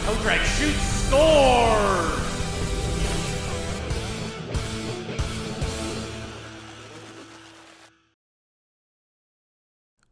Outrag shoots, scores!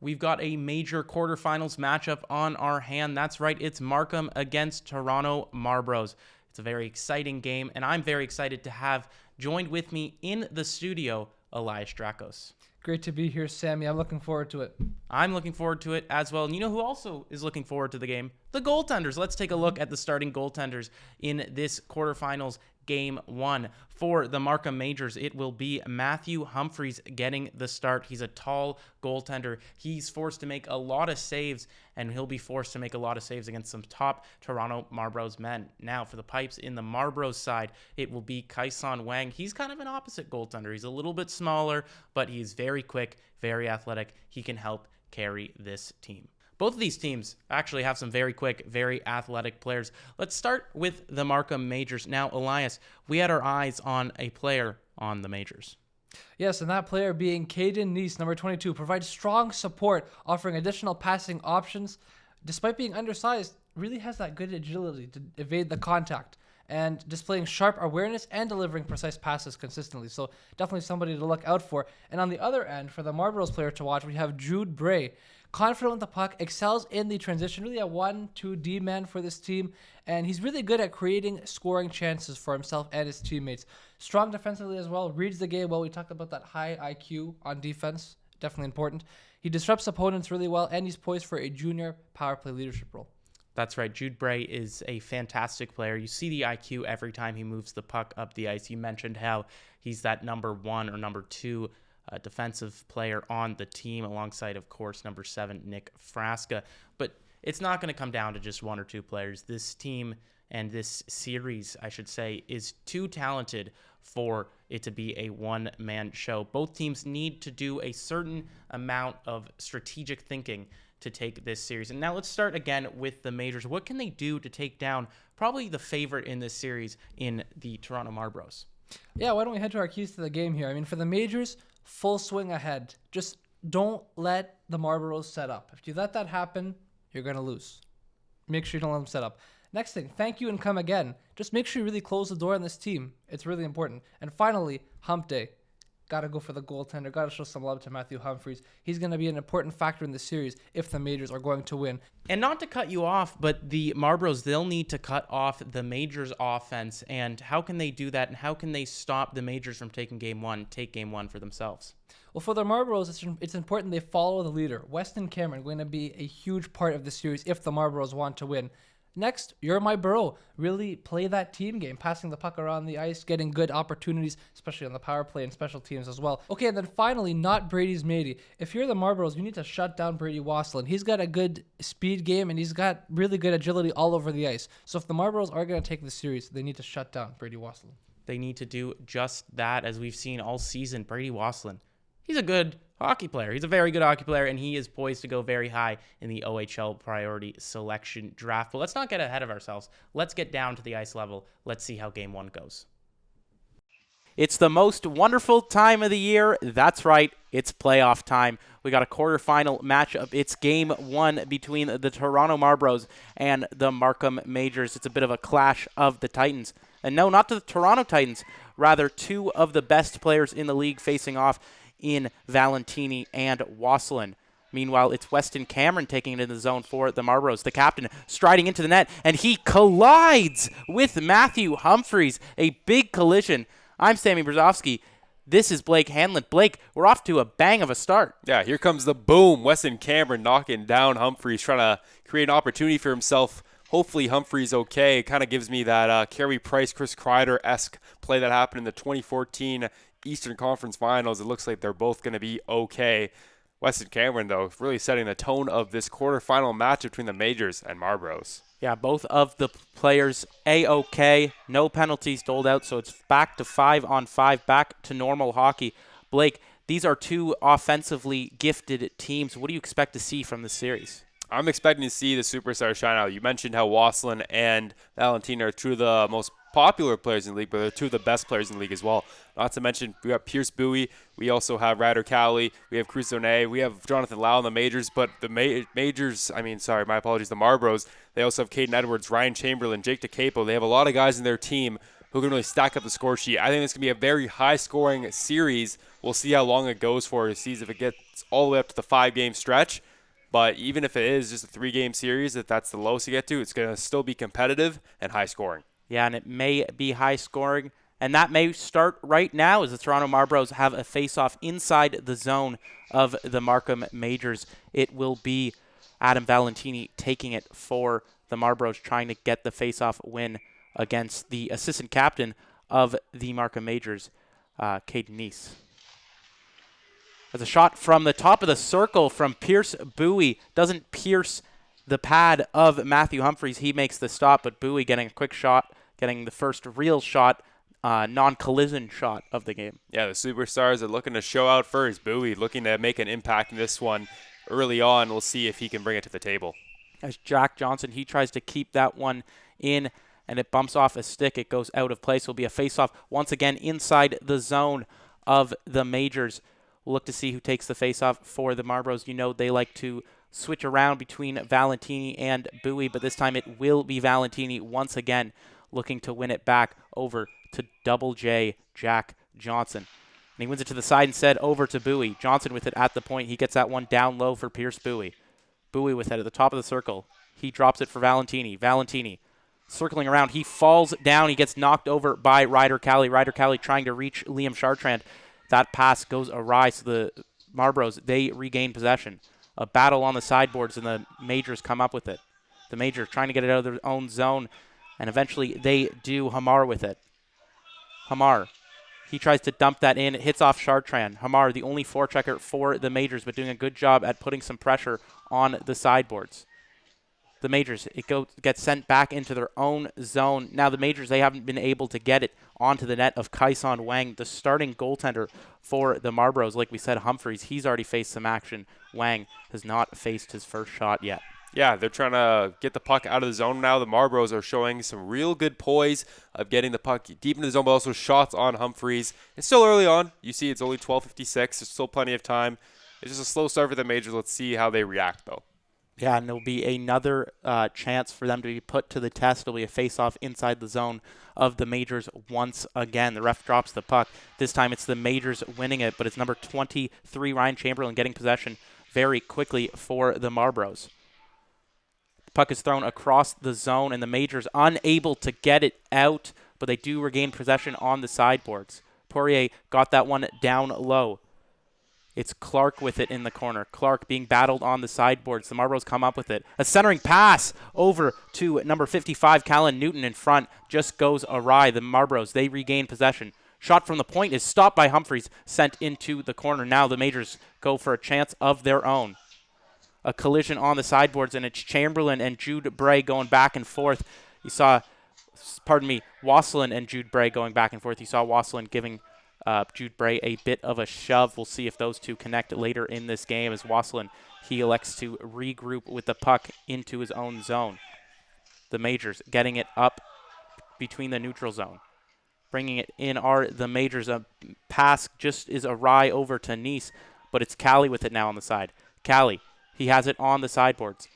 We've got a major quarterfinals matchup on our hand. That's right, it's Markham against Toronto Marlboros. It's a very exciting game, and I'm very excited to have joined with me in the studio, Elias Drakos. Great to be here, Sammy. I'm looking forward to it. I'm looking forward to it as well. And you know who also is looking forward to the game? The goaltenders. Let's take a look at the starting goaltenders in this quarterfinals game one. For the Markham Majors, it will be Matthew Humphreys getting the start. He's a tall goaltender. He's forced to make a lot of saves, and he'll be forced to make a lot of saves against some top Toronto Marlboros men. Now, for the pipes in the Marlboros side, it will be Kayden Wang. He's kind of an opposite goaltender. He's a little bit smaller, but he's very quick, very athletic. He can help carry this team. Both of these teams actually have some very quick, very athletic players. Let's start with the Markham Majors. Now, Elias, we had our eyes on a player on the Majors. Yes, and that player being Kayden, number 22, provides strong support, offering additional passing options. Despite being undersized, really has that good agility to evade the contact and displaying sharp awareness and delivering precise passes consistently. So definitely somebody to look out for. And on the other end, for the Marlboros player to watch, we have Braidy. Confident with the puck, excels in the transition, really a 1-2 man for this team, and he's really good at creating scoring chances for himself and his teammates. Strong defensively as well, reads the game well. We talked about that high IQ on defense, definitely important. He disrupts opponents really well, and he's poised for a junior power play leadership role. That's right. Braidy is a fantastic player. You see the IQ every time he moves the puck up the ice. You mentioned how he's that number 1 or number 2 defensive player on the team, alongside, of course, number 7, Nick Frasca. But it's not going to come down to just 1 or 2 players. This team and this series, I should say, is too talented for it to be a one-man show. Both teams need to do a certain amount of strategic thinking to take this series. And now let's start again with the Majors. What can they do to take down probably the favorite in this series in the Toronto Marlboros? Yeah, why don't we head to our keys to the game here? I mean, for the Majors, full swing ahead. Just don't let the Marlboros set up. If you let that happen, you're going to lose. Make sure you don't let them set up. Next thing, thank you and come again. Just make sure you really close the door on this team. It's really important. And finally, hump day. Got to go for the goaltender. Got to show some love to Matthew Humphreys. He's going to be an important factor in the series if the Majors are going to win. And not to cut you off, but the Marlboros, they'll need to cut off the Majors offense. And how can they do that? And how can they stop the Majors from taking game one for themselves? Well, for the Marlboros, it's important they follow the leader. Weston Cameron going to be a huge part of the series if the Marlboros want to win. Next, you're my bro. Really play that team game, passing the puck around the ice, getting good opportunities, especially on the power play and special teams as well. Okay, and then finally, not Braidy's matey. If you're the Marlboros, you need to shut down Braidy Wassilyn. He's got a good speed game, and he's got really good agility all over the ice. So if the Marlboros are going to take the series, they need to shut down Braidy Wassilyn. They need to do just that, as we've seen all season. Braidy Wassilyn, he's a good hockey player. He's a very good hockey player, and he is poised to go very high in the OHL priority selection draft. But let's not get ahead of ourselves. Let's get down to the ice level. Let's see how game one goes. It's the most wonderful time of the year. That's right. It's playoff time. We got a quarterfinal matchup. It's game one between the Toronto Marlboros and the Markham Majors. It's a bit of a clash of the Titans. And no, not the Toronto Titans. Rather, 2 of the best players in the league facing off in Valentini and Wassilyn. Meanwhile, it's Weston Cameron taking it in the zone for the Marlboros. The captain striding into the net, and he collides with Matthew Humphreys. A big collision. I'm Sammy Brzezowski. This is Blake Hanlon. Blake, we're off to a bang of a start. Yeah, here comes the boom. Weston Cameron knocking down Humphreys, trying to create an opportunity for himself. Hopefully Humphreys okay. It kind of gives me that Carey Price, Chris Kreider-esque play that happened in the 2014 Eastern Conference Finals. It looks like they're both going to be okay. Weston Cameron, though, really setting the tone of this quarterfinal match between the Majors and Marlboros. Yeah, both of the players A-OK. No penalties doled out, so it's back to 5-on-5, back to normal hockey. Blake, these are 2 offensively gifted teams. What do you expect to see from this series? I'm expecting to see the superstars shine out. You mentioned how Wassilyn and Valentini are 2 of the most popular players in the league, but they're two of the best players in the league as well. Not to mention, we got Pierce Mbuyi. We also have Ryder Cowley. We have Cruz Donet. We have Jonathan Lau in the majors. But the majors, my apologies, the Marlboros, they also have Kayden Edwards, Ryan Chamberlain, Jake DeCapo. They have a lot of guys in their team who can really stack up the score sheet. I think it's going to be a very high-scoring series. We'll see how long it goes for. See if it gets all the way up to the 5-game stretch. But even if it is just a 3-game series, if that's the lowest you get to, it's going to still be competitive and high-scoring. Yeah, and it may be high-scoring. And that may start right now as the Toronto Marlboros have a face-off inside the zone of the Markham Majors. It will be Adam Valentini taking it for the Marlboros, trying to get the face-off win against the assistant captain of the Markham Majors, Kayden. As a shot from the top of the circle from Pierce Mbuyi. Doesn't pierce the pad of Matthew Humphries. He makes the stop, but Mbuyi getting a quick shot, getting the first real shot, non-collision shot of the game. Yeah, the superstars are looking to show out first. Mbuyi looking to make an impact in this one early on. We'll see if he can bring it to the table. As Jack Johnson, he tries to keep that one in, and it bumps off a stick. It goes out of place. It'll be a face-off once again inside the zone of the Majors. We'll look to see who takes the face-off for the Marlboros. You know they like to switch around between Valentini and Mbuyi, but this time it will be Valentini once again looking to win it back over to Double J Jack Johnson. And he wins it to the side instead over to Mbuyi. Johnson with it at the point. He gets that one down low for Pierce Mbuyi. Mbuyi with it at the top of the circle. He drops it for Valentini. Valentini circling around. He falls down. He gets knocked over by Ryder Cowley. Ryder Cowley trying to reach Liam Chartrand. That pass goes awry, so the Marlboros, they regain possession. A battle on the sideboards, and the Majors come up with it. The Majors trying to get it out of their own zone, and eventually they do. Hamar with it. Hamar, he tries to dump that in. It hits off Chartrand. Hamar, the only forechecker for the Majors, but doing a good job at putting some pressure on the sideboards. The Majors, gets sent back into their own zone. Now the Majors, they haven't been able to get it onto the net of Kayden Wang, the starting goaltender for the Marlboros. Like we said, Humphries, he's already faced some action. Wang has not faced his first shot yet. Yeah, they're trying to get the puck out of the zone now. The Marlboros are showing some real good poise of getting the puck deep into the zone, but also shots on Humphries. It's still early on. You see it's only 12:56. There's still plenty of time. It's just a slow start for the Majors. Let's see how they react, though. Yeah, and there'll be another chance for them to be put to the test. It'll be a face-off inside the zone of the Majors once again. The ref drops the puck. This time it's the Majors winning it, but it's number 23, Ryan Chamberlain, getting possession very quickly for the Marlboros. The puck is thrown across the zone, and the Majors unable to get it out, but they do regain possession on the sideboards. Poirier got that one down low. It's Clark with it in the corner. Clark being battled on the sideboards. The Marlboros come up with it. A centering pass over to number 55, Callan Newton in front. Just goes awry. The Marlboros, they regain possession. Shot from the point is stopped by Humphries, sent into the corner. Now the Majors go for a chance of their own. A collision on the sideboards, and it's Chamberlain and Jude Bray going back and forth. You saw, Wassilyn and Jude Bray going back and forth. You saw Wassilyn giving Jude Bray a bit of a shove. We'll see if those two connect later in this game as Wassilyn, he elects to regroup with the puck into his own zone. The Majors getting it up between the neutral zone. Bringing it in are the Majors. A pass just is awry over to Nice, but it's Cali with it now on the side. Cali, he has it on the sideboards.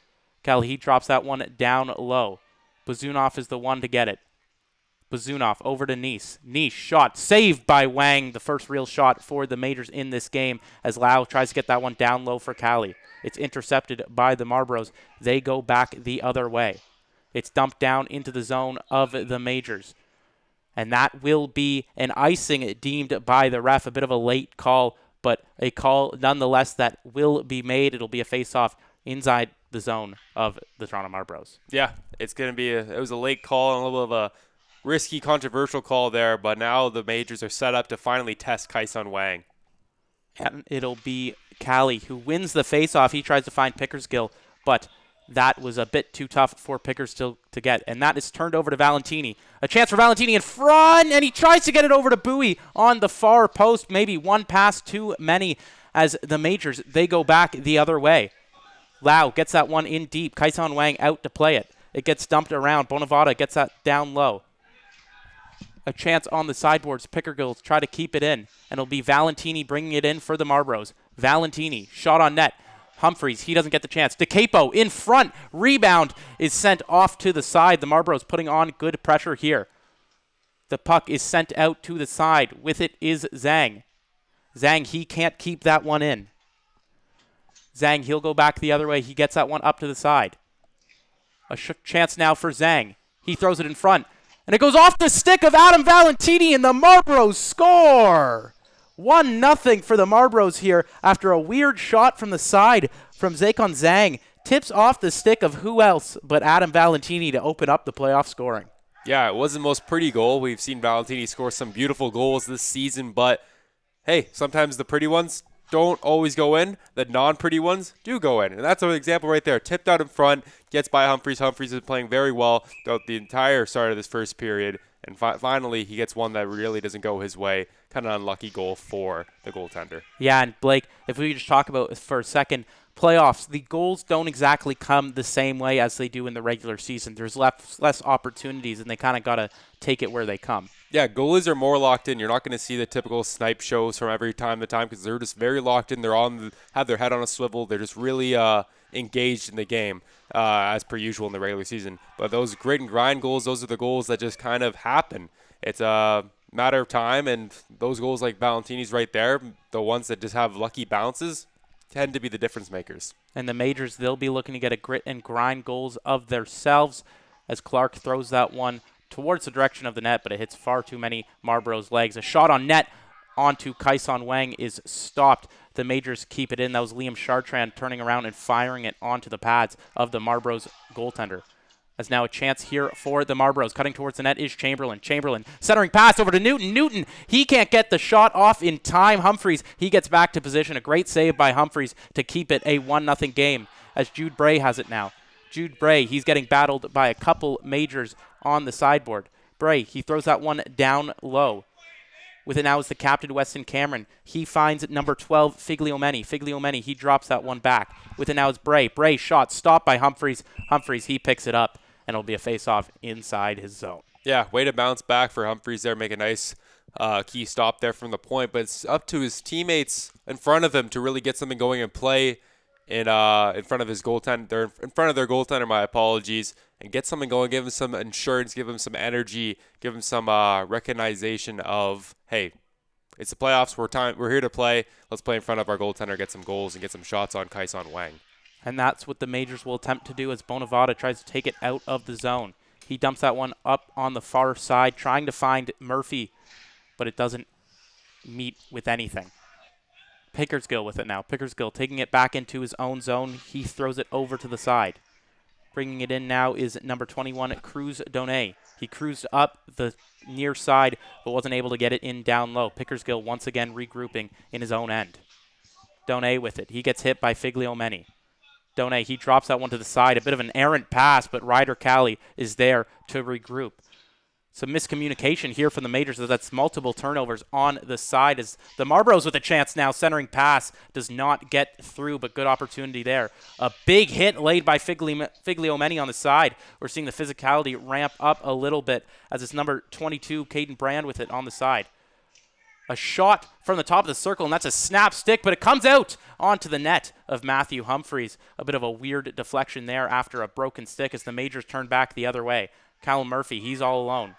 Cali, he drops that one down low. Bazunov is the one to get it. Bazunov over to Nice. Nice shot saved by Wang, the first real shot for the Majors in this game as Lau tries to get that one down low for Cali. It's intercepted by the Marlboros. They go back the other way. It's dumped down into the zone of the Majors. And that will be an icing deemed by the ref. A bit of a late call, but a call nonetheless that will be made. It'll be a face-off inside the zone of the Toronto Marlboros. Yeah, it's going to be it was a late call and a little bit of a risky, controversial call there, but now the Majors are set up to finally test Kayden Wang. And it'll be Cali who wins the face-off. He tries to find Pickersgill, but that was a bit too tough for Pickersgill to get. And that is turned over to Valentini. A chance for Valentini in front, and he tries to get it over to Mbuyi on the far post. Maybe one pass too many as the Majors, they go back the other way. Lau gets that one in deep. Kayden Wang out to play it. It gets dumped around. Bonavada gets that down low. A chance on the sideboards. Pickergills try to keep it in, and it'll be Valentini bringing it in for the Marlboros. Valentini, shot on net. Humphreys, he doesn't get the chance. DeCapo in front. Rebound is sent off to the side. The Marlboros putting on good pressure here. The puck is sent out to the side. With it is Zhang. Zhang, he can't keep that one in. Zhang, he'll go back the other way. He gets that one up to the side. A chance now for Zhang. He throws it in front. And it goes off the stick of Adam Valentini, and the Marlboros score! 1-0 for the Marlboros here after a weird shot from the side from Zakon Zhang. Tips off the stick of who else but Adam Valentini to open up the playoff scoring. Yeah, it wasn't the most pretty goal. We've seen Valentini score some beautiful goals this season, but hey, sometimes the pretty ones don't always go in. The non-pretty ones do go in. And that's an example right there. Tipped out in front, gets by Humphreys. Humphreys is playing very well throughout the entire start of this first period. And finally, he gets one that really doesn't go his way. Kind of unlucky goal for the goaltender. Yeah, and Blake, if we could just talk about for a second, playoffs, the goals don't exactly come the same way as they do in the regular season. There's less opportunities, and they kind of got to take it where they come. Yeah, goalies are more locked in. You're not going to see the typical snipe shows from every time to time because they're just very locked in. They're have their head on a swivel. They're just really engaged in the game as per usual in the regular season. But those grit and grind goals, those are the goals that just kind of happen. It's a matter of time, and those goals like Valentini's right there, the ones that just have lucky bounces, tend to be the difference makers. And the Majors, they'll be looking to get a grit and grind goals of themselves as Clark throws that one towards the direction of the net, but it hits far too many Marlboros' legs. A shot on net onto Kayden Wang is stopped. The Majors keep it in. That was Liam Chartrand turning around and firing it onto the pads of the Marlboros goaltender. As now a chance here for the Marlboros. Cutting towards the net is Chamberlain. Chamberlain centering pass over to Newton. Newton, he can't get the shot off in time. Humphreys, he gets back to position. A great save by Humphreys to keep it a 1-0 game as Jude Bray has it now. Jude Bray, he's getting battled by a couple Majors on the sideboard. Bray, he throws that one down low. With it now is the captain, Weston Cameron. He finds number 12, Figliomeni. Figliomeni, he drops that one back. With it now is Bray. Bray shot stopped by Humphreys. Humphreys, he picks it up, and it'll be a face-off inside his zone. Yeah, way to bounce back for Humphreys there, make a nice key stop there from the point. But it's up to his teammates in front of him to really get something going and play in front of his goaltender. They're in front of their goaltender, my apologies, and get something going, give him some insurance, give him some energy, give him some recognition of, hey, it's the playoffs. We're here to play. Let's play in front of our goaltender, get some goals, and get some shots on Kayden Wang. And that's what the Majors will attempt to do as Bonavada tries to take it out of the zone. He dumps that one up on the far side, trying to find Murphy, but it doesn't meet with anything. Pickersgill with it now. Pickersgill taking it back into his own zone. He throws it over to the side. Bringing it in now is number 21, Cruz Donay. He cruised up the near side, but wasn't able to get it in down low. Pickersgill once again regrouping in his own end. Donay with it. He gets hit by Figliomeni. Donay, he drops that one to the side. A bit of an errant pass, but Ryder Cali is there to regroup. Some miscommunication here from the Majors. That's multiple turnovers on the side as the Marlboros with a chance now. Centering pass does not get through, but good opportunity there. A big hit laid by Figliomeni on the side. We're seeing the physicality ramp up a little bit as it's number 22, Kayden Brand with it on the side. A shot from the top of the circle, and that's a snap stick, but it comes out onto the net of Matthew Humphreys. A bit of a weird deflection there after a broken stick as the Majors turn back the other way. Callum Murphy, he's all alone.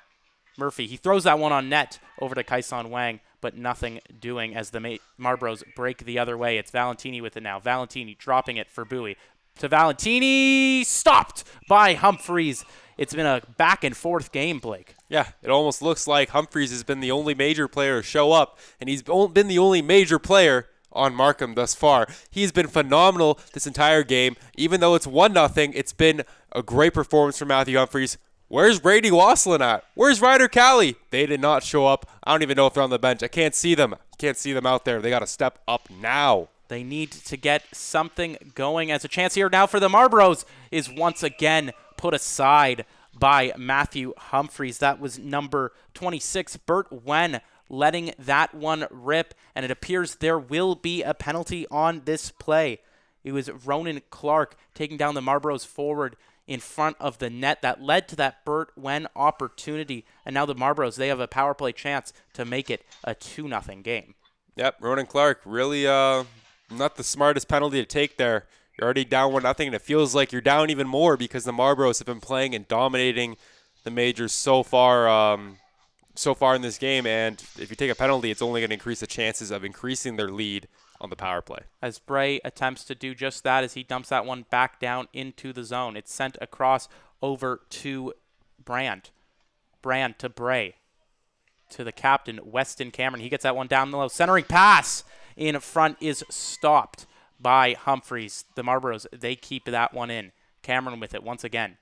Murphy, he throws that one on net over to Kayden Wang, but nothing doing as the Marlboros break the other way. It's Valentini with it now. Valentini dropping it for Mbuyi. To Valentini, stopped by Humphreys. It's been a back and forth game, Blake. Yeah, it almost looks like Humphreys has been the only major player to show up, and he's been the only major player on Markham thus far. He's been phenomenal this entire game. Even though it's 1-0, it's been a great performance from Matthew Humphreys. Where's Braidy Wassilyn at? Where's Ryder Cali? They did not show up. I don't even know if they're on the bench. I can't see them. Can't see them out there. They got to step up now. They need to get something going as a chance here now for the Marlboros is once again put aside by Matthew Humphreys. That was number 26, Bert Wen, letting that one rip, and it appears there will be a penalty on this play. It was Ronan Clark taking down the Marlboros forward in front of the net that led to that Bert Wen opportunity And now the Marlboros, they have a power play chance to make it a 2-0 game. Yep, Ronan Clark, really not the smartest penalty to take there. You're already down 1-0, and it feels like you're down even more because the Marlboros have been playing and dominating the majors so far in this game. And if you take a penalty, it's only going to increase the chances of increasing their lead on the power play. As Bray attempts to do just that as he dumps that one back down into the zone. It's sent across over to Brand. Brand to Bray. To the captain, Weston Cameron. He gets that one down the low. Centering pass in front is stopped by Humphreys. The Marlboros, they keep that one in. Cameron with it once again.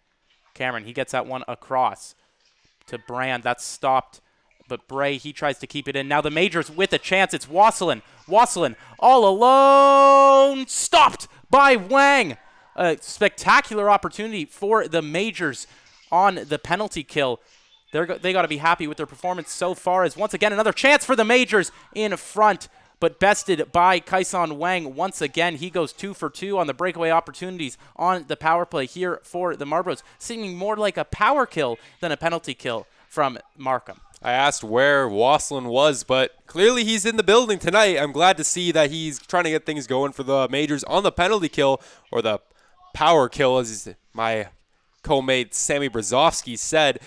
Cameron, he gets that one across to Brand. That's stopped. But Bray, he tries to keep it in. Now the Majors with a chance. It's Wassilyn. Wassilyn all alone. Stopped by Wang. A spectacular opportunity for the Majors on the penalty kill. They got to be happy with their performance so far, as once again another chance for the Majors in front, but bested by Kayden Wang once again. He goes 2 for 2 on the breakaway opportunities on the power play here for the Marlboros, seeming more like a power kill than a penalty kill from Markham. I asked where Wassilyn was, but clearly he's in the building tonight. I'm glad to see that he's trying to get things going for the Majors on the penalty kill, or the power kill, as my co-mate Sammy Brzezowski said.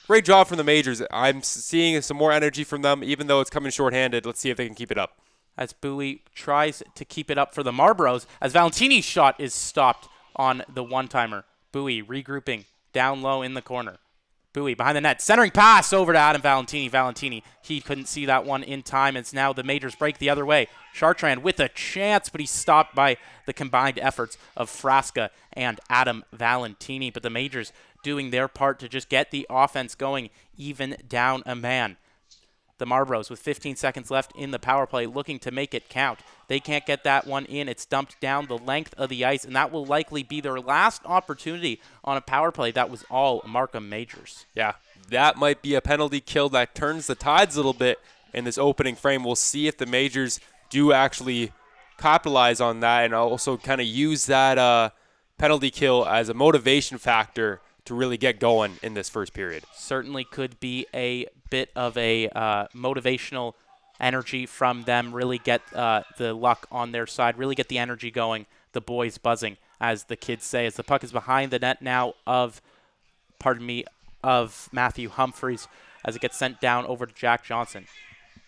Great job from the Majors. I'm seeing some more energy from them, even though it's coming shorthanded. Let's see if they can keep it up. As Mbuyi tries to keep it up for the Marlboros, as Valentini's shot is stopped on the one-timer. Mbuyi regrouping down low in the corner. Mbuyi behind the net, centering pass over to Adam Valentini. Valentini, he couldn't see that one in time. It's now the Majors break the other way. Chartrand with a chance, but he's stopped by the combined efforts of Frasca and Adam Valentini. But the Majors doing their part to just get the offense going, even down a man. The Marlboros with 15 seconds left in the power play looking to make it count. They can't get that one in. It's dumped down the length of the ice, and that will likely be their last opportunity on a power play. That was all Markham Majors. Yeah, that might be a penalty kill that turns the tides a little bit in this opening frame. We'll see if the Majors do actually capitalize on that and also kind of use that penalty kill as a motivation factor to really get going in this first period. Certainly could be a bit of a motivational energy from them, really get the luck on their side, really get the energy going, the boys buzzing, as the kids say, as the puck is behind the net now of Matthew Humphreys, as it gets sent down over to Jack Johnson.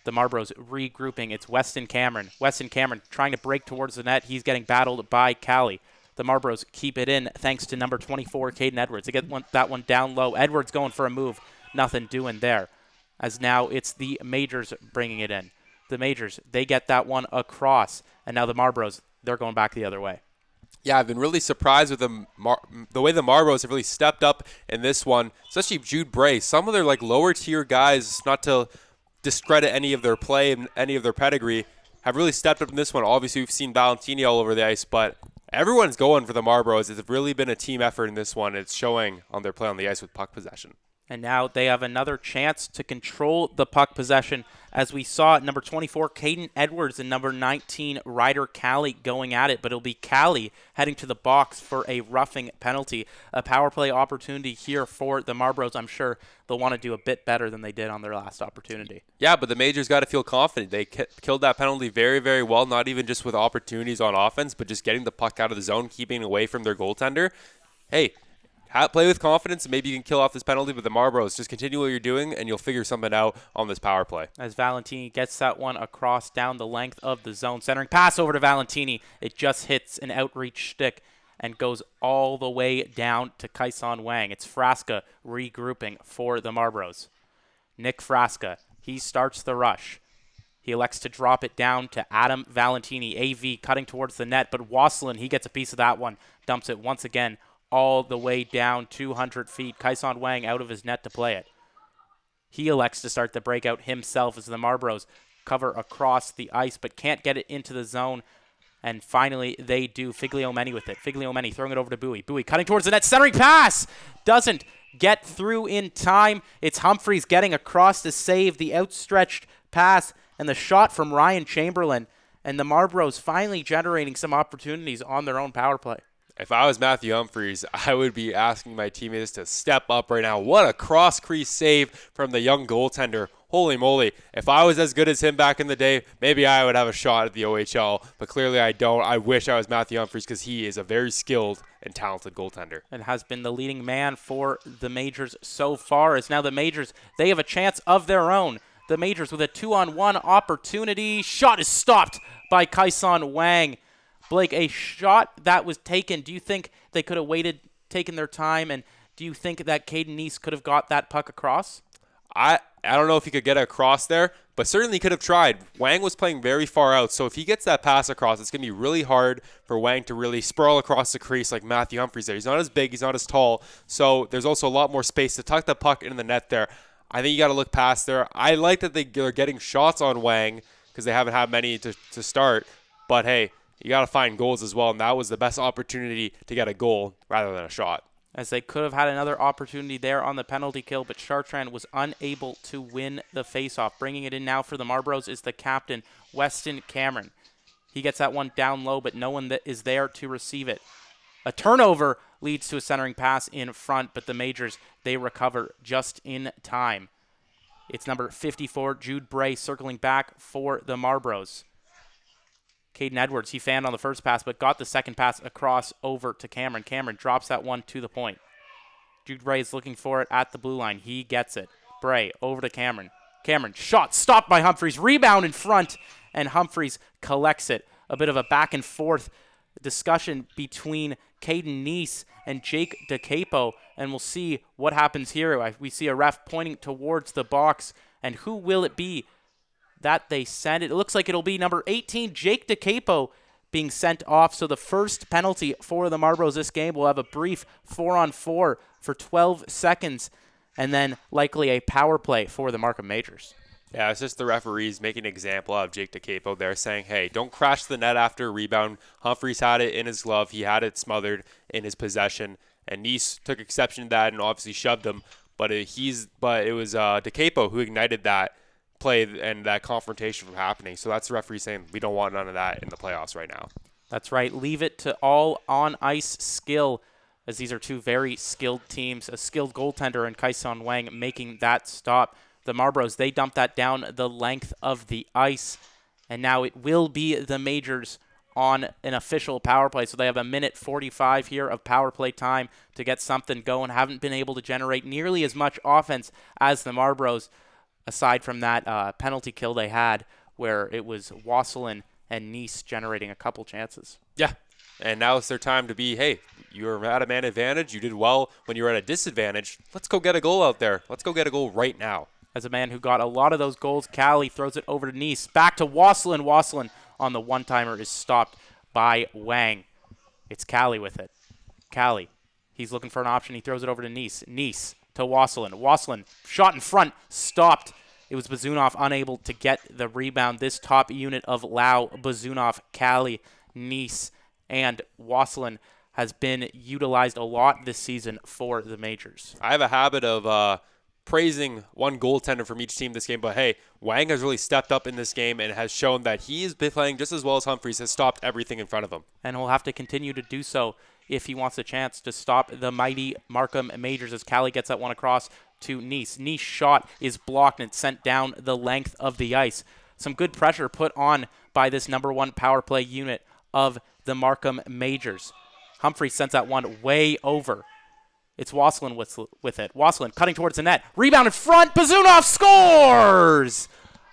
The Marlboros regrouping. It's Weston Cameron. Weston Cameron trying to break towards the net. He's getting battled by Callie. The Marlboros keep it in thanks to number 24, Kayden Edwards. They get that one down low. Edwards going for a move. Nothing doing there. As now it's the Majors bringing it in. The Majors, they get that one across. And now the Marlboros, they're going back the other way. Yeah, I've been really surprised with the way the Marlboros have really stepped up in this one, especially Jude Bray. Some of their lower tier guys, not to discredit any of their play and any of their pedigree, have really stepped up in this one. Obviously, we've seen Valentini all over the ice, but everyone's going for the Marlboros. It's really been a team effort in this one. It's showing on their play on the ice with puck possession. And now they have another chance to control the puck possession, as we saw number 24, Kayden Edwards, and number 19, Ryder Callie going at it. But it'll be Callie heading to the box for a roughing penalty. A power play opportunity here for the Marlboros. I'm sure they'll want to do a bit better than they did on their last opportunity. Yeah, but the Majors got to feel confident. They killed that penalty very, very well, not even just with opportunities on offense, but just getting the puck out of the zone, keeping away from their goaltender. Hey, play with confidence, and maybe you can kill off this penalty, but the Marlboros, just continue what you're doing, and you'll figure something out on this power play. As Valentini gets that one across down the length of the zone. Centering pass over to Valentini. It just hits an outreach stick and goes all the way down to Kayden Wang. It's Frasca regrouping for the Marlboros. Nick Frasca, he starts the rush. He elects to drop it down to Adam Valentini. AV cutting towards the net, but Wassilyn, he gets a piece of that one. Dumps it once again all the way down 200 feet. Kayden Wang out of his net to play it. He elects to start the breakout himself as the Marlboros cover across the ice, but can't get it into the zone. And finally, they do. Figliomeni with it. Figliomeni throwing it over to Mbuyi. Mbuyi cutting towards the net. Centering pass! Doesn't get through in time. It's Humphreys getting across to save the outstretched pass and the shot from Ryan Chamberlain. And the Marlboros finally generating some opportunities on their own power play. If I was Matthew Humphries, I would be asking my teammates to step up right now. What a cross-crease save from the young goaltender. Holy moly. If I was as good as him back in the day, maybe I would have a shot at the OHL. But clearly I don't. I wish I was Matthew Humphries because he is a very skilled and talented goaltender. And has been the leading man for the Majors so far. As now the Majors, they have a chance of their own. The Majors with a 2-on-1 opportunity. Shot is stopped by Kayden Wang. Blake, a shot that was taken. Do you think they could have waited, taken their time, and do you think that Kayden could have got that puck across? I don't know if he could get it across there, but certainly could have tried. Wang was playing very far out, so if he gets that pass across, it's going to be really hard for Wang to really sprawl across the crease like Matthew Humphries there. He's not as big, he's not as tall, so there's also a lot more space to tuck the puck into the net there. I think you got to look past there. I like that they're getting shots on Wang because they haven't had many to start, but hey, you got to find goals as well, and that was the best opportunity to get a goal rather than a shot. As they could have had another opportunity there on the penalty kill, but Chartrand was unable to win the faceoff. Bringing it in now for the Marlboros is the captain, Weston Cameron. He gets that one down low, but no one that is there to receive it. A turnover leads to a centering pass in front, but the Majors, they recover just in time. It's number 54, Jude Bray, circling back for the Marlboros. Kayden Edwards, he fanned on the first pass, but got the second pass across over to Cameron. Cameron drops that one to the point. Jude Bray is looking for it at the blue line. He gets it. Bray over to Cameron. Cameron, shot stopped by Humphries. Rebound in front, and Humphries collects it. A bit of a back and forth discussion between Kayden and Jake DeCapo, and we'll see what happens here. We see a ref pointing towards the box, and who will it be that they send it? It looks like it'll be number 18, Jake DeCapo, being sent off. So the first penalty for the Marlboros this game will have a brief 4-on-4 for 12 seconds, and then likely a power play for the Markham Majors. Yeah, it's just the referees making an example of Jake DeCapo there, saying, hey, don't crash the net after a rebound. Humphries had it in his glove. He had it smothered in his possession, and Nice took exception to that and obviously shoved him. But it was DeCapo who ignited that play and that confrontation from happening. So that's the referee saying we don't want none of that in the playoffs right now. That's right. Leave it to all on-ice skill, as these are two very skilled teams. A skilled goaltender and Kayden Wang making that stop. The Marlboros, they dump that down the length of the ice, and now it will be the Majors on an official power play. So they have a minute 45 here of power play time to get something going. Haven't been able to generate nearly as much offense as the Marlboros, aside from that penalty kill they had where it was Wassilyn and Nice generating a couple chances. Yeah, and now it's their time to be, hey, you're at a man advantage. You did well when you were at a disadvantage. Let's go get a goal out there. Let's go get a goal right now. As a man who got a lot of those goals, Callie throws it over to Nice. Back to Wassilyn. Wassilyn on the one-timer is stopped by Wang. It's Callie with it. Callie, he's looking for an option. He throws it over to Nice. Nice to Wassilyn. Wassilyn, shot in front, stopped. It was Bazunov unable to get the rebound. This top unit of Lau, Bazunov, Callie, Nice, and Wassilyn has been utilized a lot this season for the Majors. I have a habit of praising one goaltender from each team this game, but hey, Wang has really stepped up in this game and has shown that he has been playing just as well as Humphries, has stopped everything in front of him. And he'll have to continue to do so if he wants a chance to stop the mighty Markham Majors, as Callie gets that one across to Nice. Nice shot is blocked and sent down the length of the ice. Some good pressure put on by this number one power play unit of the Markham Majors. Humphries sends that one way over. It's Wassilyn with it. Wassilyn cutting towards the net. Rebound in front. Bazunov scores!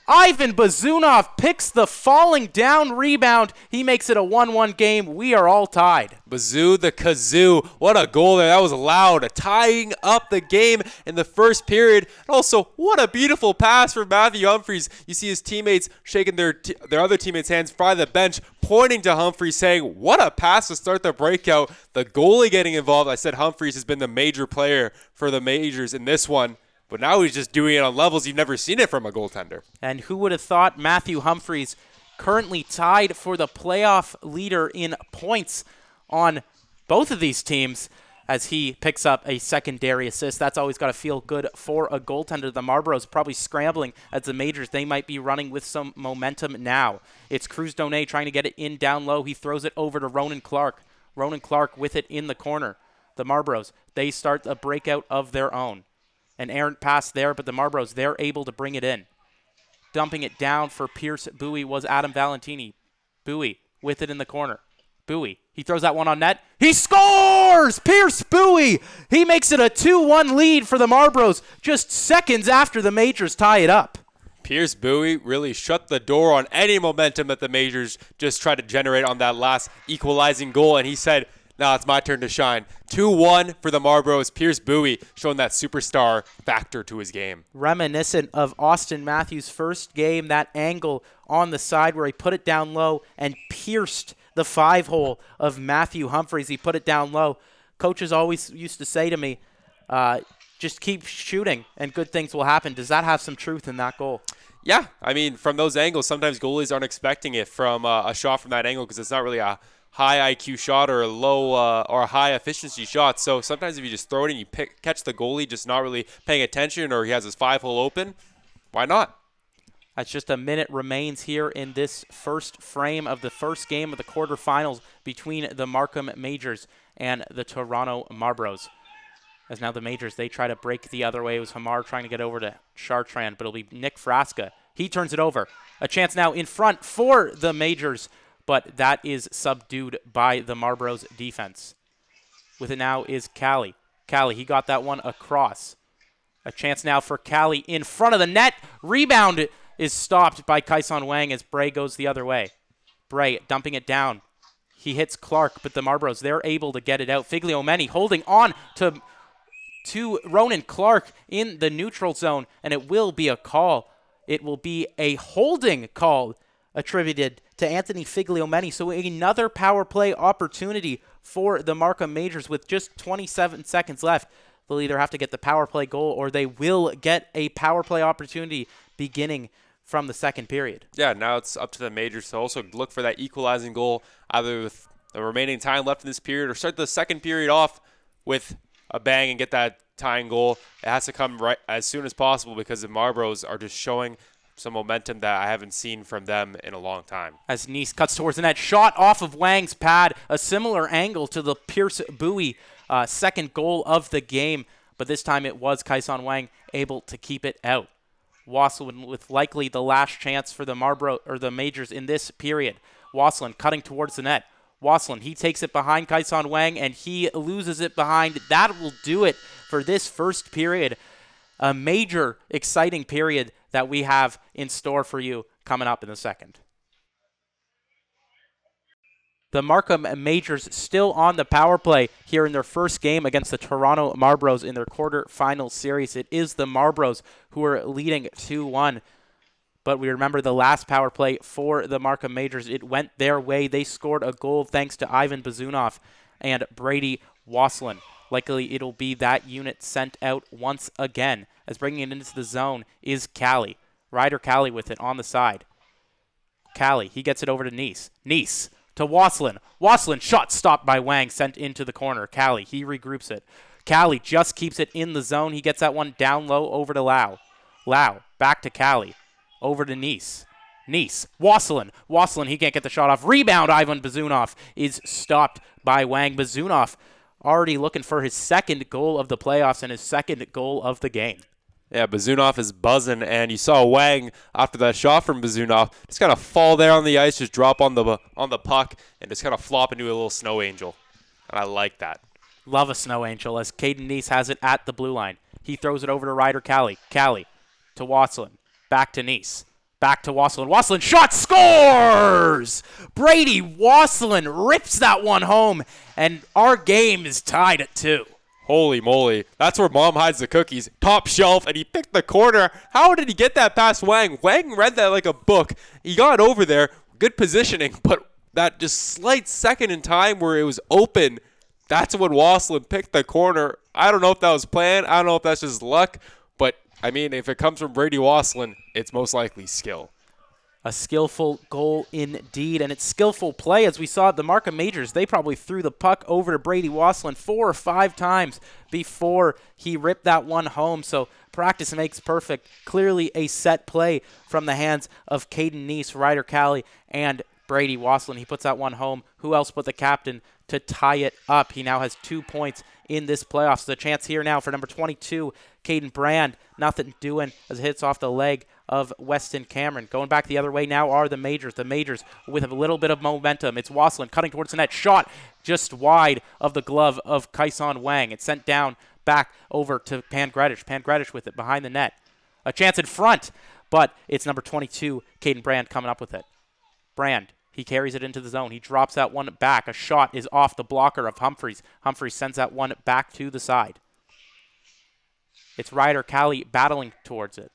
Ivan Bazunov picks the falling down rebound. He makes it a 1-1 game. We are all tied. Bazoo the kazoo. What a goal there. That was loud. Tying up the game in the first period. And also, what a beautiful pass from Matthew Humphries. You see his teammates shaking their other teammates' hands by the bench, pointing to Humphries, saying, what a pass to start the breakout. The goalie getting involved. I said Humphries has been the major player for the Majors in this one. But now he's just doing it on levels you've never seen it from a goaltender. And who would have thought Matthew Humphries, currently tied for the playoff leader in points on both of these teams, as he picks up a secondary assist. That's always got to feel good for a goaltender. The Marlboros probably scrambling as the Majors. They might be running with some momentum now. It's Cruz Donet trying to get it in down low. He throws it over to Ronan Clark. Ronan Clark with it in the corner. The Marlboros, they start a breakout of their own. An errant pass there, but the Marlboros, they're able to bring it in. Dumping it down for Pierce Mbuyi was Adam Valentini. Mbuyi with it in the corner. Mbuyi, he throws that one on net. He scores! Pierce Mbuyi! He makes it a 2-1 lead for the Marlboros just seconds after the Majors tie it up. Pierce Mbuyi really shut the door on any momentum that the Majors just tried to generate on that last equalizing goal, and he said, "Now it's my turn to shine." 2-1 for the Marlboros. Pierce Mbuyi showing that superstar factor to his game. Reminiscent of Austin Matthews' first game, that angle on the side where he put it down low and pierced the 5-hole of Matthew Humphreys. He put it down low. Coaches always used to say to me, just keep shooting and good things will happen. Does that have some truth in that goal? Yeah, I mean, from those angles, sometimes goalies aren't expecting it from a shot from that angle because it's not really a high IQ shot or a low or a high efficiency shot. So sometimes if you just throw it and you catch the goalie just not really paying attention, or he has his 5-hole open, why not? That's just a minute remains here in this first frame of the first game of the quarterfinals between the Markham Majors and the Toronto Marlboros. As now the Majors, they try to break the other way. It was Hamar trying to get over to Chartrand, but it'll be Nick Frasca. He turns it over. A chance now in front for the Majors, but that is subdued by the Marlboros defense. With it now is Callie. Callie, he got that one across. A chance now for Callie in front of the net. Rebound is stopped by Kayden Wang as Bray goes the other way. Bray dumping it down. He hits Clark, but the Marlboros, they're able to get it out. Figliomeni holding on to Ronan Clark in the neutral zone, and it will be a call. It will be a holding call attributed to Anthony Figliomeni. So another power play opportunity for the Markham Majors with just 27 seconds left. They'll either have to get the power play goal or they will get a power play opportunity beginning from the second period. Yeah, now it's up to the Majors to also look for that equalizing goal, either with the remaining time left in this period or start the second period off with a bang and get that tying goal. It has to come right as soon as possible because the Marlboros are just showing some momentum that I haven't seen from them in a long time. As Nice cuts towards the net, shot off of Wang's pad, a similar angle to the Pierce Mbuyi second goal of the game, but this time it was Kayden Wang able to keep it out. Wassilyn with likely the last chance for the Majors in this period. Wassilyn cutting towards the net. Wassilyn, he takes it behind Kayden Wang, and he loses it behind. That will do it for this first period. A major, exciting period that we have in store for you coming up in the second. The Markham Majors still on the power play here in their first game against the Toronto Marlboros in their quarterfinal series. It is the Marlboros who are leading 2-1. But we remember the last power play for the Markham Majors. It went their way. They scored a goal thanks to Ivan Bazunov and Braidy Wassilyn. Likely it'll be that unit sent out once again, as bringing it into the zone is Callie. Ryder Callie with it on the side. Callie, he gets it over to Nice. Nice to Wassilyn. Wassilyn, shot stopped by Wang, sent into the corner. Callie, he regroups it. Callie just keeps it in the zone. He gets that one down low over to Lau. Lau, back to Callie. Over to Nice. Nice. Wassilyn. Wassilyn, he can't get the shot off. Rebound, Ivan Bazunov is stopped by Wang. Bazunov already looking for his second goal of the playoffs and his second goal of the game. Yeah, Bazunov is buzzing, and you saw Wang after that shot from Bazunov just kind of fall there on the ice, just drop on the puck, and just kind of flop into a little snow angel. And I like that. Love a snow angel as Kayden Nice has it at the blue line. He throws it over to Ryder Callie. Callie to Wassilyn. Back to Nice. Back to Wassilyn. Wassilyn shot, scores! Braidy Wassilyn rips that one home, and our game is tied at 2. Holy moly. That's where mom hides the cookies. Top shelf, and he picked the corner. How did he get that past Wang? Wang read that like a book. He got over there. Good positioning, but that just slight second in time where it was open, that's when Wassilyn picked the corner. I don't know if that was planned. I don't know if that's just luck, but I mean, if it comes from Braidy Wassilyn, it's most likely skill. A skillful goal indeed, and it's skillful play. As we saw at the Markham Majors, they probably threw the puck over to Braidy Wassilyn 4 or 5 times before he ripped that one home. So practice makes perfect. Clearly a set play from the hands of Kayden Nice, Ryder Callie, and Braidy, Wassilyn, he puts that one home. Who else but the captain to tie it up? He now has 2 points in this playoffs. The chance here now for number 22, Kayden Brand. Nothing doing as it hits off the leg of Weston Cameron. Going back the other way now are the Majors. The Majors with a little bit of momentum. It's Wassilyn cutting towards the net. Shot just wide of the glove of Kaison Wang. It's sent down back over to Pangredish. Pangredish with it behind the net. A chance in front, but it's number 22, Kayden Brand, coming up with it. Brand, he carries it into the zone. He drops that one back. A shot is off the blocker of Humphreys. Humphreys sends that one back to the side. It's Ryder Callie battling towards it.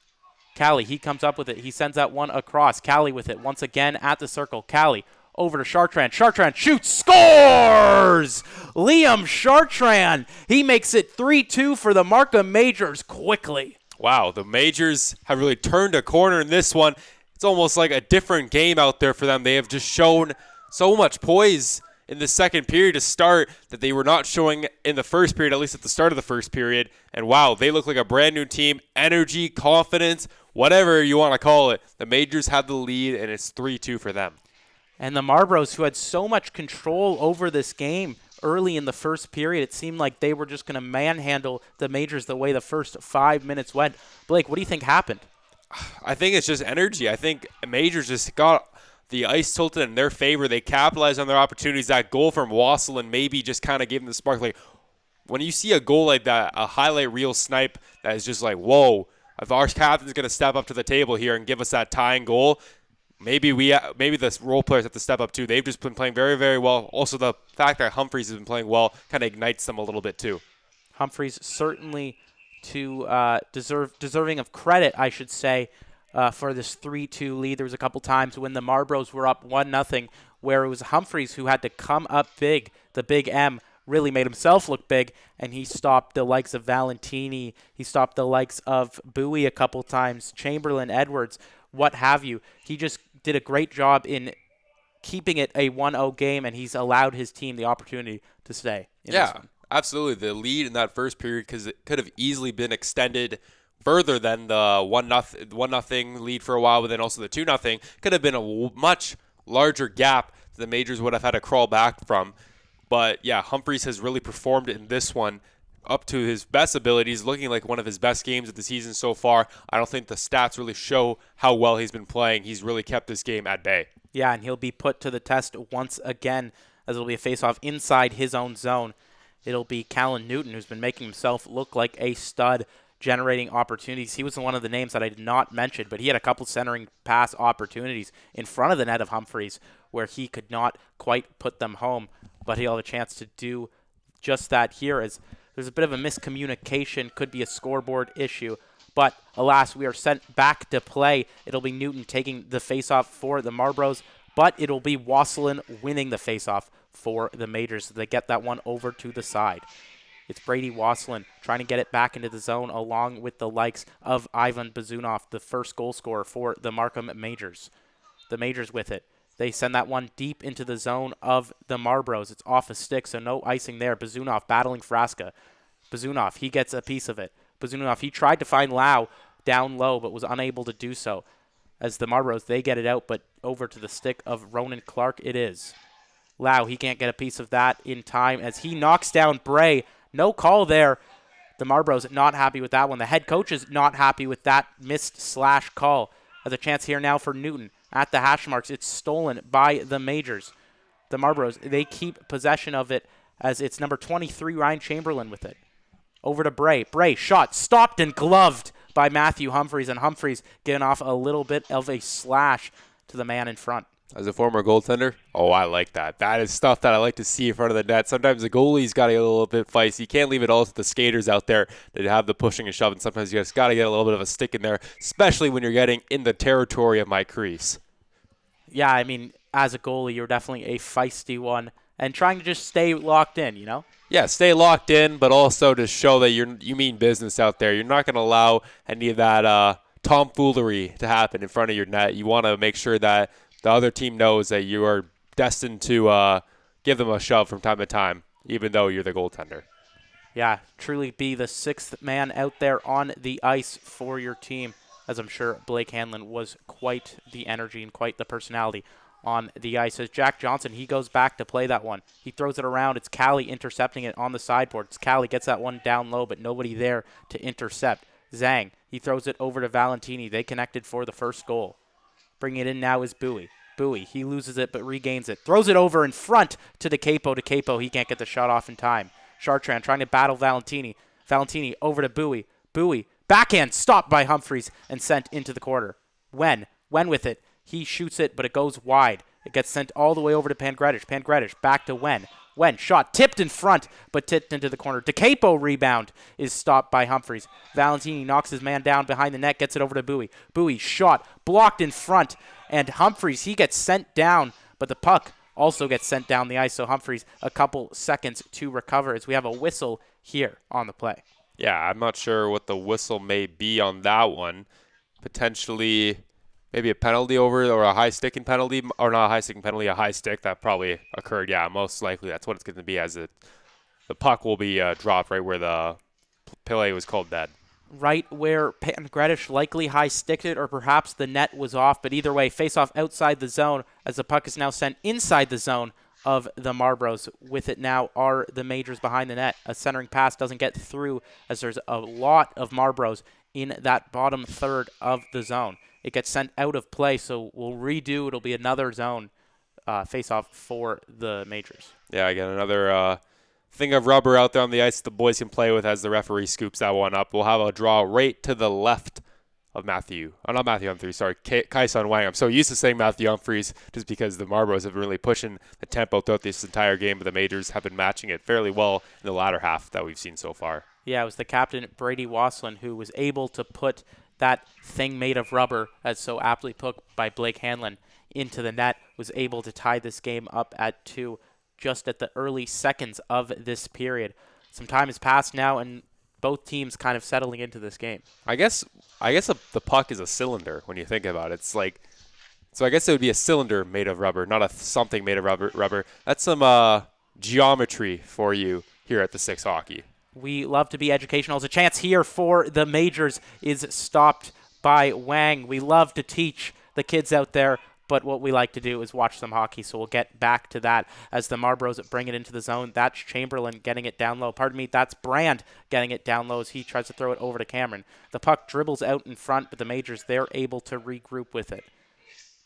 Callie, he comes up with it. He sends that one across. Callie with it once again at the circle. Callie over to Chartrand. Chartrand shoots, scores! Liam Chartrand. He makes it 3-2 for the Markham Majors quickly. Wow, the Majors have really turned a corner in this one. It's almost like a different game out there for them. They have just shown so much poise in the second period to start that they were not showing in the first period, at least at the start of the first period. And wow, they look like a brand new team. Energy, confidence, whatever you want to call it. The Majors have the lead, and it's 3-2 for them. And the Marlboros, who had so much control over this game early in the first period, it seemed like they were just going to manhandle the Majors the way the first 5 minutes went. Blake, what do you think happened? I think it's just energy. I think Majors just got the ice tilted in their favor. They capitalized on their opportunities. That goal from Wassilyn maybe just kind of gave them the spark. Like, when you see a goal like that, a highlight reel snipe that is just like, whoa, if our captain's going to step up to the table here and give us that tying goal, maybe the role players have to step up too. They've just been playing very, very well. Also, the fact that Humphreys has been playing well kind of ignites them a little bit too. Humphreys certainly deserving of credit, I should say, for this 3-2 lead. There was a couple times when the Marlboros were up 1-0 where it was Humphreys who had to come up big. The big M really made himself look big, and he stopped the likes of Valentini. He stopped the likes of Mbuyi a couple times, Chamberlain, Edwards, what have you. He just did a great job in keeping it a 1-0 game, and he's allowed his team the opportunity to stay in this one. Absolutely. The lead in that first period could have easily been extended further than the 1-0 lead for a while, but then also the 2-0 could have been a much larger gap that the Majors would have had to crawl back from. But yeah, Humphreys has really performed in this one up to his best abilities, looking like one of his best games of the season so far. I don't think the stats really show how well he's been playing. He's really kept this game at bay. Yeah, and he'll be put to the test once again as it'll be a face-off inside his own zone. It'll be Callan Newton, who's been making himself look like a stud, generating opportunities. He was one of the names that I did not mention, but he had a couple centering pass opportunities in front of the net of Humphreys where he could not quite put them home, but he'll have a chance to do just that here as there's a bit of a miscommunication, could be a scoreboard issue, but alas, we are sent back to play. It'll be Newton taking the faceoff for the Marlboros, but it'll be Wassilyn winning the faceoff for the Majors. They get that one over to the side. It's Braidy Wassilyn trying to get it back into the zone along with the likes of Ivan Bazunov, the first goal scorer for the Markham Majors. The Majors with it. They send that one deep into the zone of the Marlboros. It's off a stick, so no icing there. Bazunov battling Frasca. Bazunov, he gets a piece of it. Bazunov, he tried to find Lau down low, but was unable to do so. As the Marlboros, they get it out, but over to the stick of Ronan Clark it is. Lau, he can't get a piece of that in time as he knocks down Bray. No call there. The Marlboros not happy with that one. The head coach is not happy with that missed / call. As a chance here now for Newton at the hash marks. It's stolen by the Majors. The Marlboros, they keep possession of it as it's number 23, Ryan Chamberlain with it. Over to Bray. Bray, shot, stopped and gloved by Matthew Humphreys, and Humphreys getting off a little bit of a slash to the man in front. As a former goaltender, I like that. That is stuff that I like to see in front of the net. Sometimes the goalie's got to get a little bit feisty. You can't leave it all to the skaters out there that have the pushing and shoving. Sometimes you just got to get a little bit of a stick in there, especially when you're getting in the territory of my crease. Yeah, I mean, as a goalie, you're definitely a feisty one and trying to just stay locked in, you know? Yeah, stay locked in, but also to show that you mean business out there. You're not going to allow any of that tomfoolery to happen in front of your net. You want to make sure that the other team knows that you are destined to give them a shove from time to time, even though you're the goaltender. Yeah, truly be the sixth man out there on the ice for your team, as I'm sure Blake Hanlon was quite the energy and quite the personality on the ice. As Jack Johnson, he goes back to play that one. He throws it around. It's Callie intercepting it on the sideboard. It's Callie gets that one down low, but nobody there to intercept. Zhang, he throws it over to Valentini. They connected for the first goal. Bringing it in now is Mbuyi. Mbuyi, he loses it but regains it. Throws it over in front to DeCapo. DeCapo, he can't get the shot off in time. Chartrand trying to battle Valentini. Valentini over to Mbuyi. Mbuyi, backhand, stopped by Humphreys and sent into the corner. Wen with it. He shoots it, but it goes wide. It gets sent all the way over to Pangredish. Pangredish back to Wen. Wen, shot tipped in front, but tipped into the corner. DeCapo rebound is stopped by Humphreys. Valentini knocks his man down behind the net, gets it over to Mbuyi. Mbuyi, shot, blocked in front, and Humphreys, he gets sent down, but the puck also gets sent down the ice, so Humphreys a couple seconds to recover as we have a whistle here on the play. Yeah, I'm not sure what the whistle may be on that one. Potentially maybe a penalty over or a high-sticking penalty, or not a high-sticking penalty, a high stick. That probably occurred. Yeah, most likely that's what it's going to be, as the puck will be dropped right where the play was called dead. Right where Pangredish likely high-sticked it, or perhaps the net was off, but either way, face-off outside the zone as the puck is now sent inside the zone of the Marlboros. With it now are the Majors behind the net. A centering pass doesn't get through as there's a lot of Marlboros in that bottom third of the zone. It gets sent out of play, so we'll redo. It'll be another zone face-off for the Majors. Yeah, again, another thing of rubber out there on the ice the boys can play with as the referee scoops that one up. We'll have a draw right to the left of Matthew. Oh, not Matthew Humphreys, sorry, Kayden Wang. I'm so used to saying Matthew Humphreys just because the Marlboros have been really pushing the tempo throughout this entire game, but the Majors have been matching it fairly well in the latter half that we've seen so far. Yeah, it was the captain, Braidy Wassilyn, who was able to put that thing made of rubber, as so aptly put by Blake Hanlon, into the net, was able to tie this game up at 2 just at the early seconds of this period. Some time has passed now, and both teams kind of settling into this game. I guess the puck is a cylinder when you think about it. It's like, so I guess it would be a cylinder made of rubber, not a something made of rubber. That's some geometry for you here at the Six Hockey. We love to be educational. There's a chance here for the Majors is stopped by Wang. We love to teach the kids out there, but what we like to do is watch some hockey, so we'll get back to that as the Marlboros bring it into the zone. That's Chamberlain getting it down low. That's Brand getting it down low as he tries to throw it over to Cameron. The puck dribbles out in front, but the Majors, they're able to regroup with it.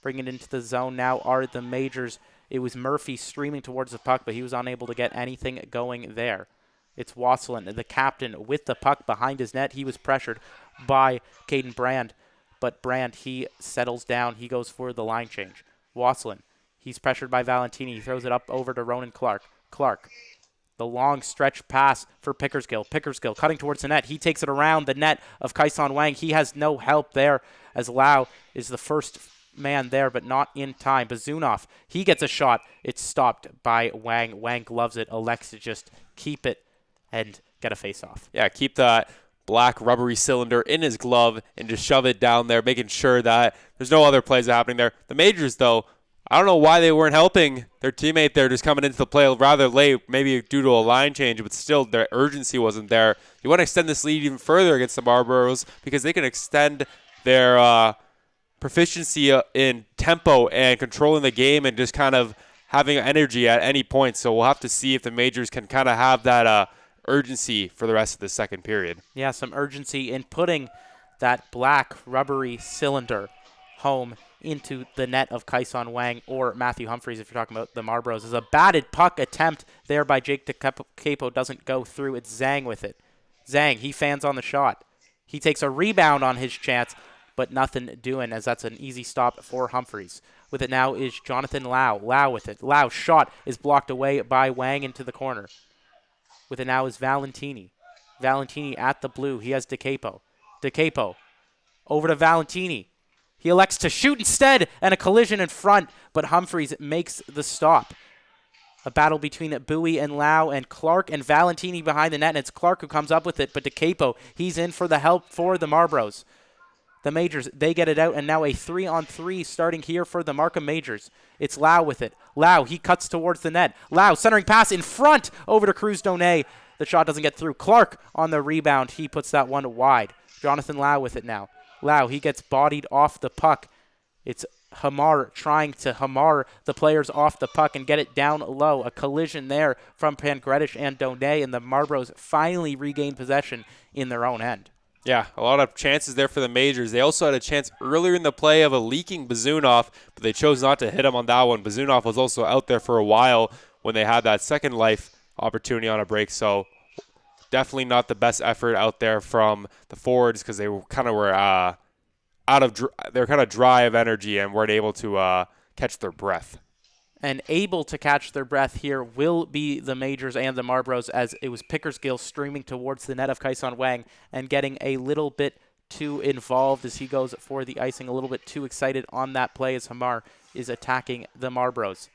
Bring it into the zone now are the Majors. It was Murphy streaming towards the puck, but he was unable to get anything going there. It's Wassilyn, the captain, with the puck behind his net. He was pressured by Kayden Brand, but Brand, he settles down. He goes for the line change. Wassilyn, he's pressured by Valentini. He throws it up over to Ronan Clark. Clark, the long stretch pass for Pickersgill. Pickersgill cutting towards the net. He takes it around the net of Kayden Wang. He has no help there as Lau is the first man there, but not in time. Bazunov, he gets a shot. It's stopped by Wang. Wang loves it, elects to just keep it and get a face-off. Yeah, keep that black rubbery cylinder in his glove and just shove it down there, making sure that there's no other plays happening there. The Majors, though, I don't know why they weren't helping their teammate there, just coming into the play rather late, maybe due to a line change, but still their urgency wasn't there. You want to extend this lead even further against the Marlboros because they can extend their proficiency in tempo and controlling the game and just kind of having energy at any point. So we'll have to see if the Majors can kind of have that urgency for the rest of the second period. Yeah, some urgency in putting that black rubbery cylinder home into the net of Kayden Wang or Matthew Humphreys if you're talking about the Marlboros. There's a batted puck attempt there by Jake DeCapo. Doesn't go through. It's Zhang with it. Zhang, he fans on the shot. He takes a rebound on his chance, but nothing doing as that's an easy stop for Humphreys. With it now is Jonathan Lau. Lau with it. Lau's shot is blocked away by Wang into the corner. With it now is Valentini. Valentini at the blue. He has DeCapo. DeCapo over to Valentini. He elects to shoot instead, and a collision in front, but Humphreys makes the stop. A battle between Mbuyi and Lau and Clark and Valentini behind the net, and it's Clark who comes up with it, but DeCapo, he's in for the help for the Marlboros. The Majors, they get it out, and now a 3-on-3 starting here for the Markham Majors. It's Lau with it. Lau, he cuts towards the net. Lau, centering pass in front over to Cruz Donet. The shot doesn't get through. Clark on the rebound. He puts that one wide. Jonathan Lau with it now. Lau, he gets bodied off the puck. It's Hamar trying to Hamar the players off the puck and get it down low. A collision there from Pangredish and Donay, and the Marlboros finally regained possession in their own end. Yeah, a lot of chances there for the Majors. They also had a chance earlier in the play of a leaking Bazunov, but they chose not to hit him on that one. Bazunov was also out there for a while when they had that second life opportunity on a break, so definitely not the best effort out there from the forwards because they were kind of dry of energy and weren't able to catch their breath. And able to catch their breath here will be the Majors and the Marlboros, as it was Pickersgill streaming towards the net of Kaison Wang and getting a little bit too involved as he goes for the icing, a little bit too excited on that play as Hamar is attacking the Marlboros.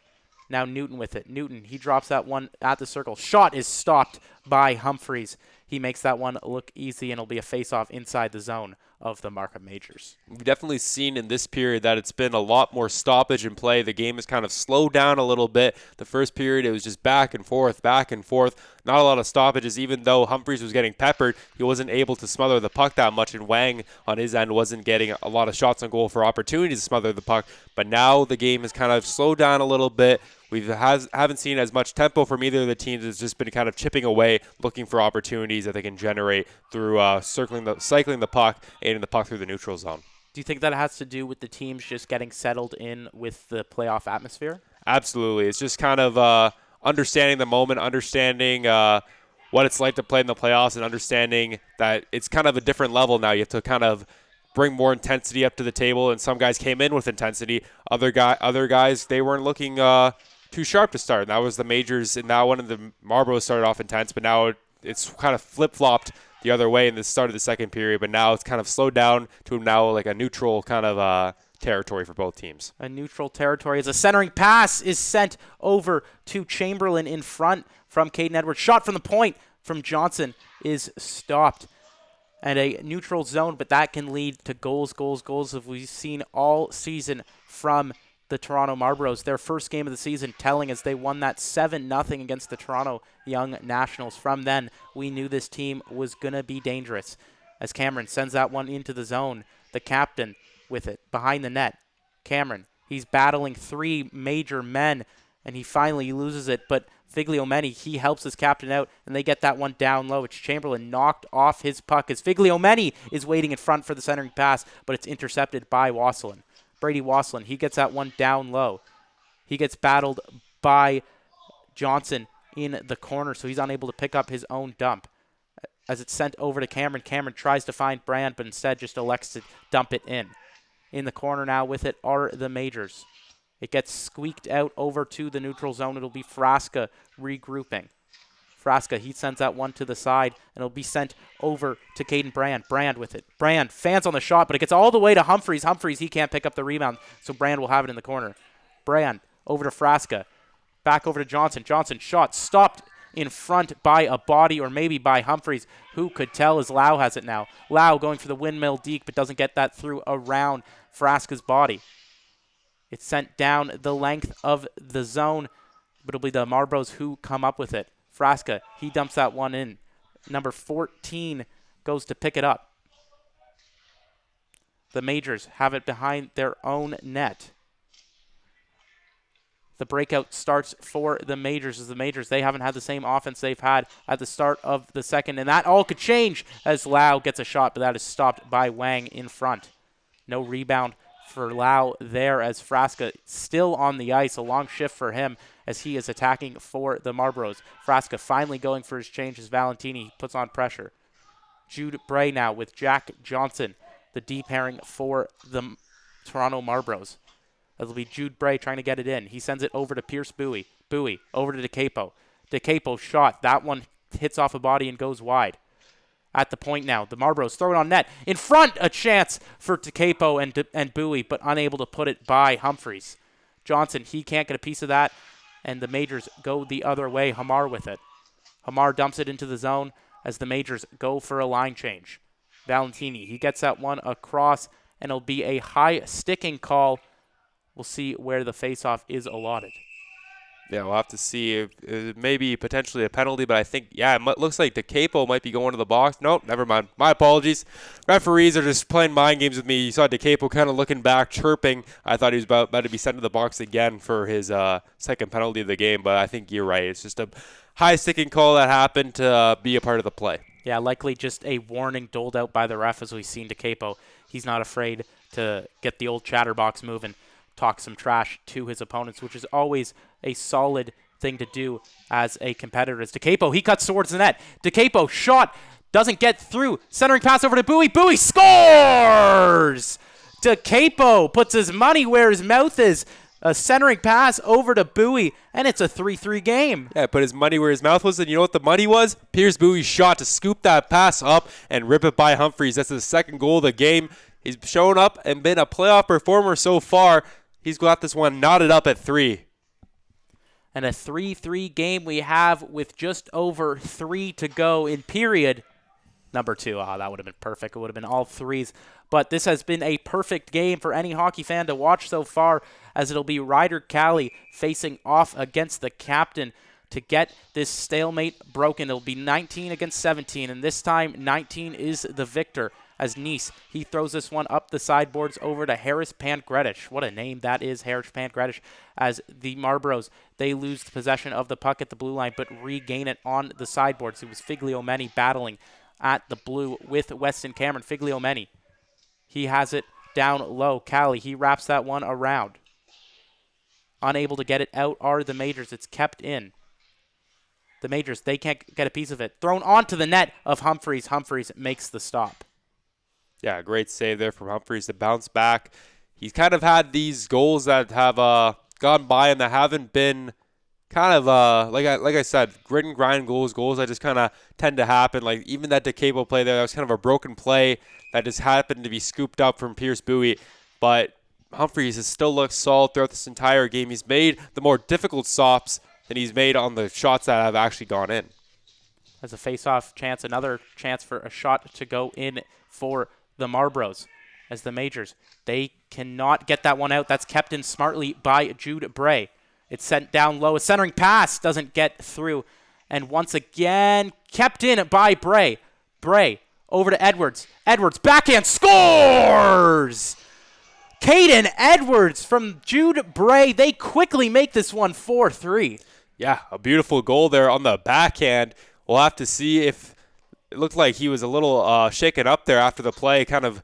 Now Newton with it. Newton, he drops that one at the circle. Shot is stopped by Humphreys. He makes that one look easy, and it'll be a face-off inside the zone of the Markham Majors. We've definitely seen in this period that it's been a lot more stoppage in play. The game has kind of slowed down a little bit. The first period, it was just back and forth. Not a lot of stoppages. Even though Humphreys was getting peppered, he wasn't able to smother the puck that much, and Wang on his end wasn't getting a lot of shots on goal for opportunities to smother the puck. But now the game has kind of slowed down a little bit. We haven't seen as much tempo from either of the teams. It's just been kind of chipping away, looking for opportunities that they can generate through cycling the puck, aiding the puck through the neutral zone. Do you think that has to do with the teams just getting settled in with the playoff atmosphere? Absolutely. It's just kind of understanding the moment, understanding what it's like to play in the playoffs, and understanding that it's kind of a different level now. You have to kind of bring more intensity up to the table, and some guys came in with intensity. Other guys, they weren't looking too sharp to start. And that was the Majors in that one, and the Marlboros started off intense, but now it's kind of flip-flopped the other way in the start of the second period, but now it's kind of slowed down to now like a neutral kind of territory for both teams. A neutral territory as a centering pass is sent over to Chamberlain in front from Kayden Edwards. Shot from the point from Johnson is stopped. And a neutral zone, but that can lead to goals as we've seen all season from the Toronto Marlboros. Their first game of the season telling as they won that 7-0 against the Toronto Young Nationals. From then, we knew this team was going to be dangerous as Cameron sends that one into the zone. The captain with it behind the net. Cameron, he's battling three major men, and he finally loses it, but Figliomeni, he helps his captain out, and they get that one down low. It's Chamberlain knocked off his puck as Figliomeni is waiting in front for the centering pass, but it's intercepted by Wassilyn. Braidy Wassilyn, he gets that one down low. He gets battled by Johnson in the corner, so he's unable to pick up his own dump. As it's sent over to Cameron, Cameron tries to find Brand, but instead just elects to dump it in. In the corner now with it are the Majors. It gets squeaked out over to the neutral zone. It'll be Frasca regrouping. Frasca, he sends that one to the side, and it'll be sent over to Kayden Brand. Brand with it. Brand fans on the shot, but it gets all the way to Humphreys. Humphreys, he can't pick up the rebound, so Brand will have it in the corner. Brand over to Frasca. Back over to Johnson. Johnson shot stopped in front by a body or maybe by Humphreys. Who could tell as Lau has it now. Lau going for the windmill deke, but doesn't get that through around Frasca's body. It's sent down the length of the zone, but it'll be the Marlboros who come up with it. Frasca, he dumps that one in. Number 14 goes to pick it up. The Majors have it behind their own net. The breakout starts for the Majors as the Majors, they haven't had the same offense they've had at the start of the second, and that all could change as Lau gets a shot, but that is stopped by Wang in front. No rebound for Lau there as Frasca still on the ice. A long shift for him as he is attacking for the Marlboros. Frasca finally going for his change as Valentini puts on pressure. Jude Bray now with Jack Johnson, the deep pairing for the Toronto Marlboros. That'll be Jude Bray trying to get it in. He sends it over to Pierce Mbuyi. Mbuyi over to DeCapo. DeCapo shot. That one hits off a body and goes wide. At the point now, the Marlboros throw it on net. In front, a chance for DeCapo and Mbuyi, but unable to put it by Humphreys. Johnson, he can't get a piece of that, and the Majors go the other way. Hamar with it. Hamar dumps it into the zone as the Majors go for a line change. Valentini, he gets that one across, and it'll be a high sticking call. We'll see where the faceoff is allotted. Yeah, we'll have to see if maybe potentially a penalty, but I think, yeah, it looks like DeCapo might be going to the box. Nope, never mind. My apologies. Referees are just playing mind games with me. You saw DeCapo kind of looking back, chirping. I thought he was about to be sent to the box again for his second penalty of the game, but I think you're right. It's just a high-sticking call that happened to be a part of the play. Yeah, likely just a warning doled out by the ref, as we've seen DeCapo. He's not afraid to get the old chatterbox moving, talk some trash to his opponents, which is always a solid thing to do as a competitor. As DeCapo, he cuts towards the net. DeCapo, shot, doesn't get through. Centering pass over to Mbuyi. Mbuyi scores! DeCapo puts his money where his mouth is. A centering pass over to Mbuyi, and it's a 3-3 game. Yeah, put his money where his mouth was, and you know what the money was? Piers Mbuy's shot to scoop that pass up and rip it by Humphries. That's his second goal of the game. He's shown up and been a playoff performer so far. He's got this one knotted up at 3. And a 3-3 game we have with just over 3 to go in period number 2. That would have been perfect. It would have been all threes. But this has been a perfect game for any hockey fan to watch so far, as it'll be Ryder Cali facing off against the captain to get this stalemate broken. It'll be 19 against 17, and this time 19 is the victor. As Nice, he throws this one up the sideboards over to Harris Pankratich. What a name that is, Harris Pankratich. As the Marlboros, they lose the possession of the puck at the blue line, but regain it on the sideboards. It was Figliomeni battling at the blue with Weston Cameron. Figliomeni, he has it down low. Cali, he wraps that one around. Unable to get it out are the Majors. It's kept in. The Majors, they can't get a piece of it. Thrown onto the net of Humphries. Humphries makes the stop. Yeah, great save there from Humphries to bounce back. He's kind of had these goals that have gone by and that haven't been kind of, like I said, grit and grind goals that just kind of tend to happen. Like even that DeCapo play there, that was kind of a broken play that just happened to be scooped up from Piers Mbuyi. But Humphries has still looked solid throughout this entire game. He's made the more difficult stops than he's made on the shots that have actually gone in. As a face-off chance, another chance for a shot to go in for the Marlboros. As the Majors, they cannot get that one out. That's kept in smartly by Jude Bray. It's sent down low. A centering pass doesn't get through. And once again, kept in by Bray. Bray over to Edwards. Edwards, backhand, scores! Kayden Edwards from Jude Bray. They quickly make this one 4-3. Yeah, a beautiful goal there on the backhand. We'll have to see if it looked like he was a little shaken up there after the play, kind of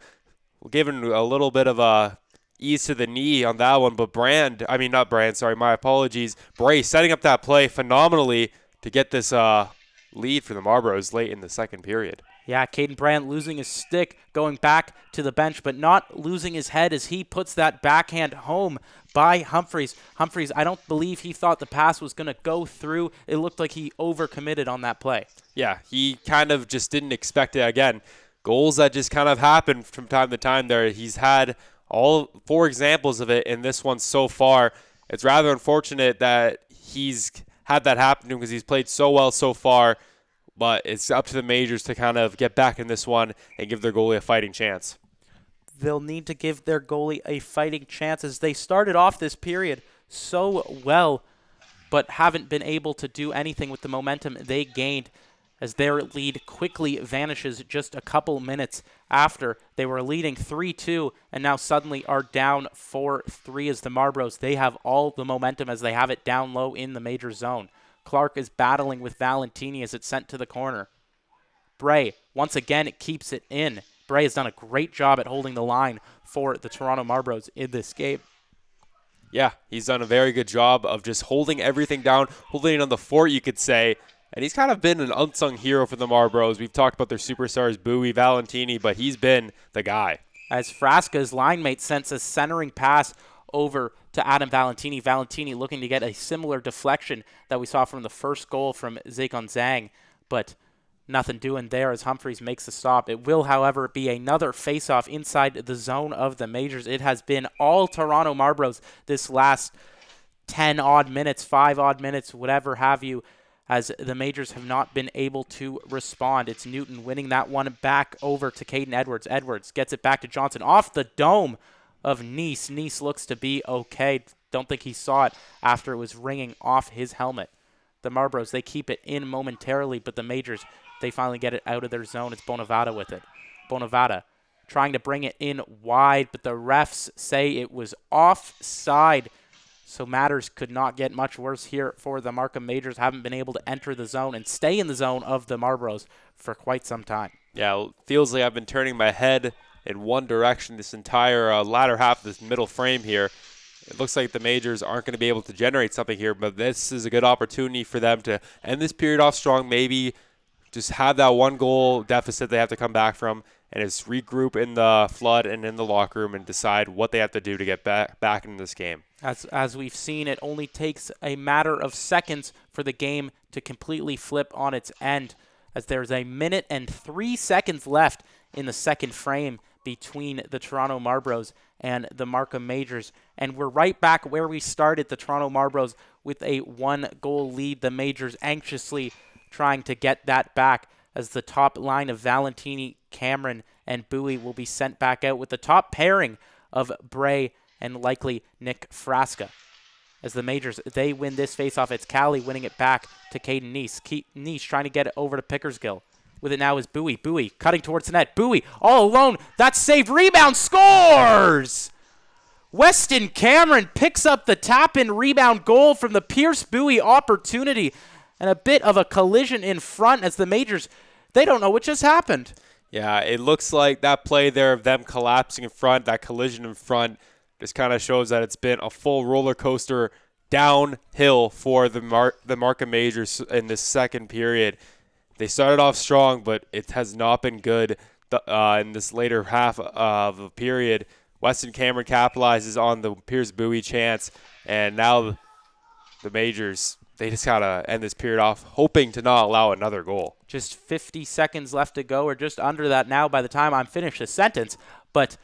given a little bit of a ease to the knee on that one. But Bray setting up that play phenomenally to get this lead for the Marlboros late in the second period. Yeah, Kayden Brand losing his stick, going back to the bench, but not losing his head as he puts that backhand home by Humphries. Humphries, I don't believe he thought the pass was going to go through. It looked like he overcommitted on that play. Yeah, he kind of just didn't expect it. Again, goals that just kind of happen from time to time there. He's had all 4 examples of it in this one so far. It's rather unfortunate that he's had that happen to him because he's played so well so far. But it's up to the Majors to kind of get back in this one and give their goalie a fighting chance. They'll need to give their goalie a fighting chance as they started off this period so well, but haven't been able to do anything with the momentum they gained as their lead quickly vanishes just a couple minutes after they were leading 3-2 and now suddenly are down 4-3 as the Marlboros. They have all the momentum as they have it down low in the Major zone. Clark is battling with Valentini as it's sent to the corner. Bray, once again, it keeps it in. Bray has done a great job at holding the line for the Toronto Marlboros in this game. Yeah, he's done a very good job of just holding everything down, holding it on the fort, you could say. And he's kind of been an unsung hero for the Marlboros. We've talked about their superstars, Mbuyi, Valentini, but he's been the guy. As Frasca's line mate sends a centering pass over to Adam Valentini. Valentini looking to get a similar deflection that we saw from the first goal from Zikon Zhang, but nothing doing there as Humphries makes the stop. It will, however, be another face-off inside the zone of the Majors. It has been all Toronto Marlboros this last 10-odd minutes, 5-odd minutes, whatever have you, as the Majors have not been able to respond. It's Newton winning that one back over to Kayden Edwards. Edwards gets it back to Johnson off the dome of Nice. Nice looks to be okay. don't think he saw it after it was ringing off his helmet. The Marlboros, they keep it in momentarily, but the Majors, they finally get it out of their zone. It's Bonavada with it. Bonavada trying to bring it in wide, but the refs say it was offside. So matters could not get much worse here for the Markham Majors. Haven't been able to enter the zone and stay in the zone of the Marlboros for quite some time. Yeah, it feels like I've been turning my head in one direction this entire latter half of this middle frame here. It looks like the Majors aren't going to be able to generate something here, but this is a good opportunity for them to end this period off strong, maybe just have that one goal deficit they have to come back from, and just regroup in the flood and in the locker room and decide what they have to do to get back into this game. As we've seen, it only takes a matter of seconds for the game to completely flip on its end, as there's a minute and 3 seconds left in the second frame between the Toronto Marlboros and the Markham Majors. And we're right back where we started, the Toronto Marlboros with a 1-goal lead. The Majors anxiously trying to get that back, as the top line of Valentini, Cameron, and Mbuyi will be sent back out with the top pairing of Braidy and likely Nick Frasca. As the Majors, they win this faceoff. It's Cali winning it back to Kayden Nice trying to get it over to Pickersgill. With it now is Mbuyi. Mbuyi cutting towards the net. Mbuyi all alone. That's saved. Rebound. Scores! Weston Cameron picks up the tap-in rebound goal from the Pierce Mbuyi opportunity. And a bit of a collision in front as the Majors, they don't know what just happened. Yeah, it looks like that play there of them collapsing in front, that collision in front, just kind of shows that it's been a full roller coaster downhill for the Markham Majors in this second period. They started off strong, but it has not been good in this later half of the period. Weston Cameron capitalizes on the Pierce Mbuyi chance, and now the Majors, they just got to end this period off, hoping to not allow another goal. Just 50 seconds left to go, or just under that now by the time I'm finished the sentence. But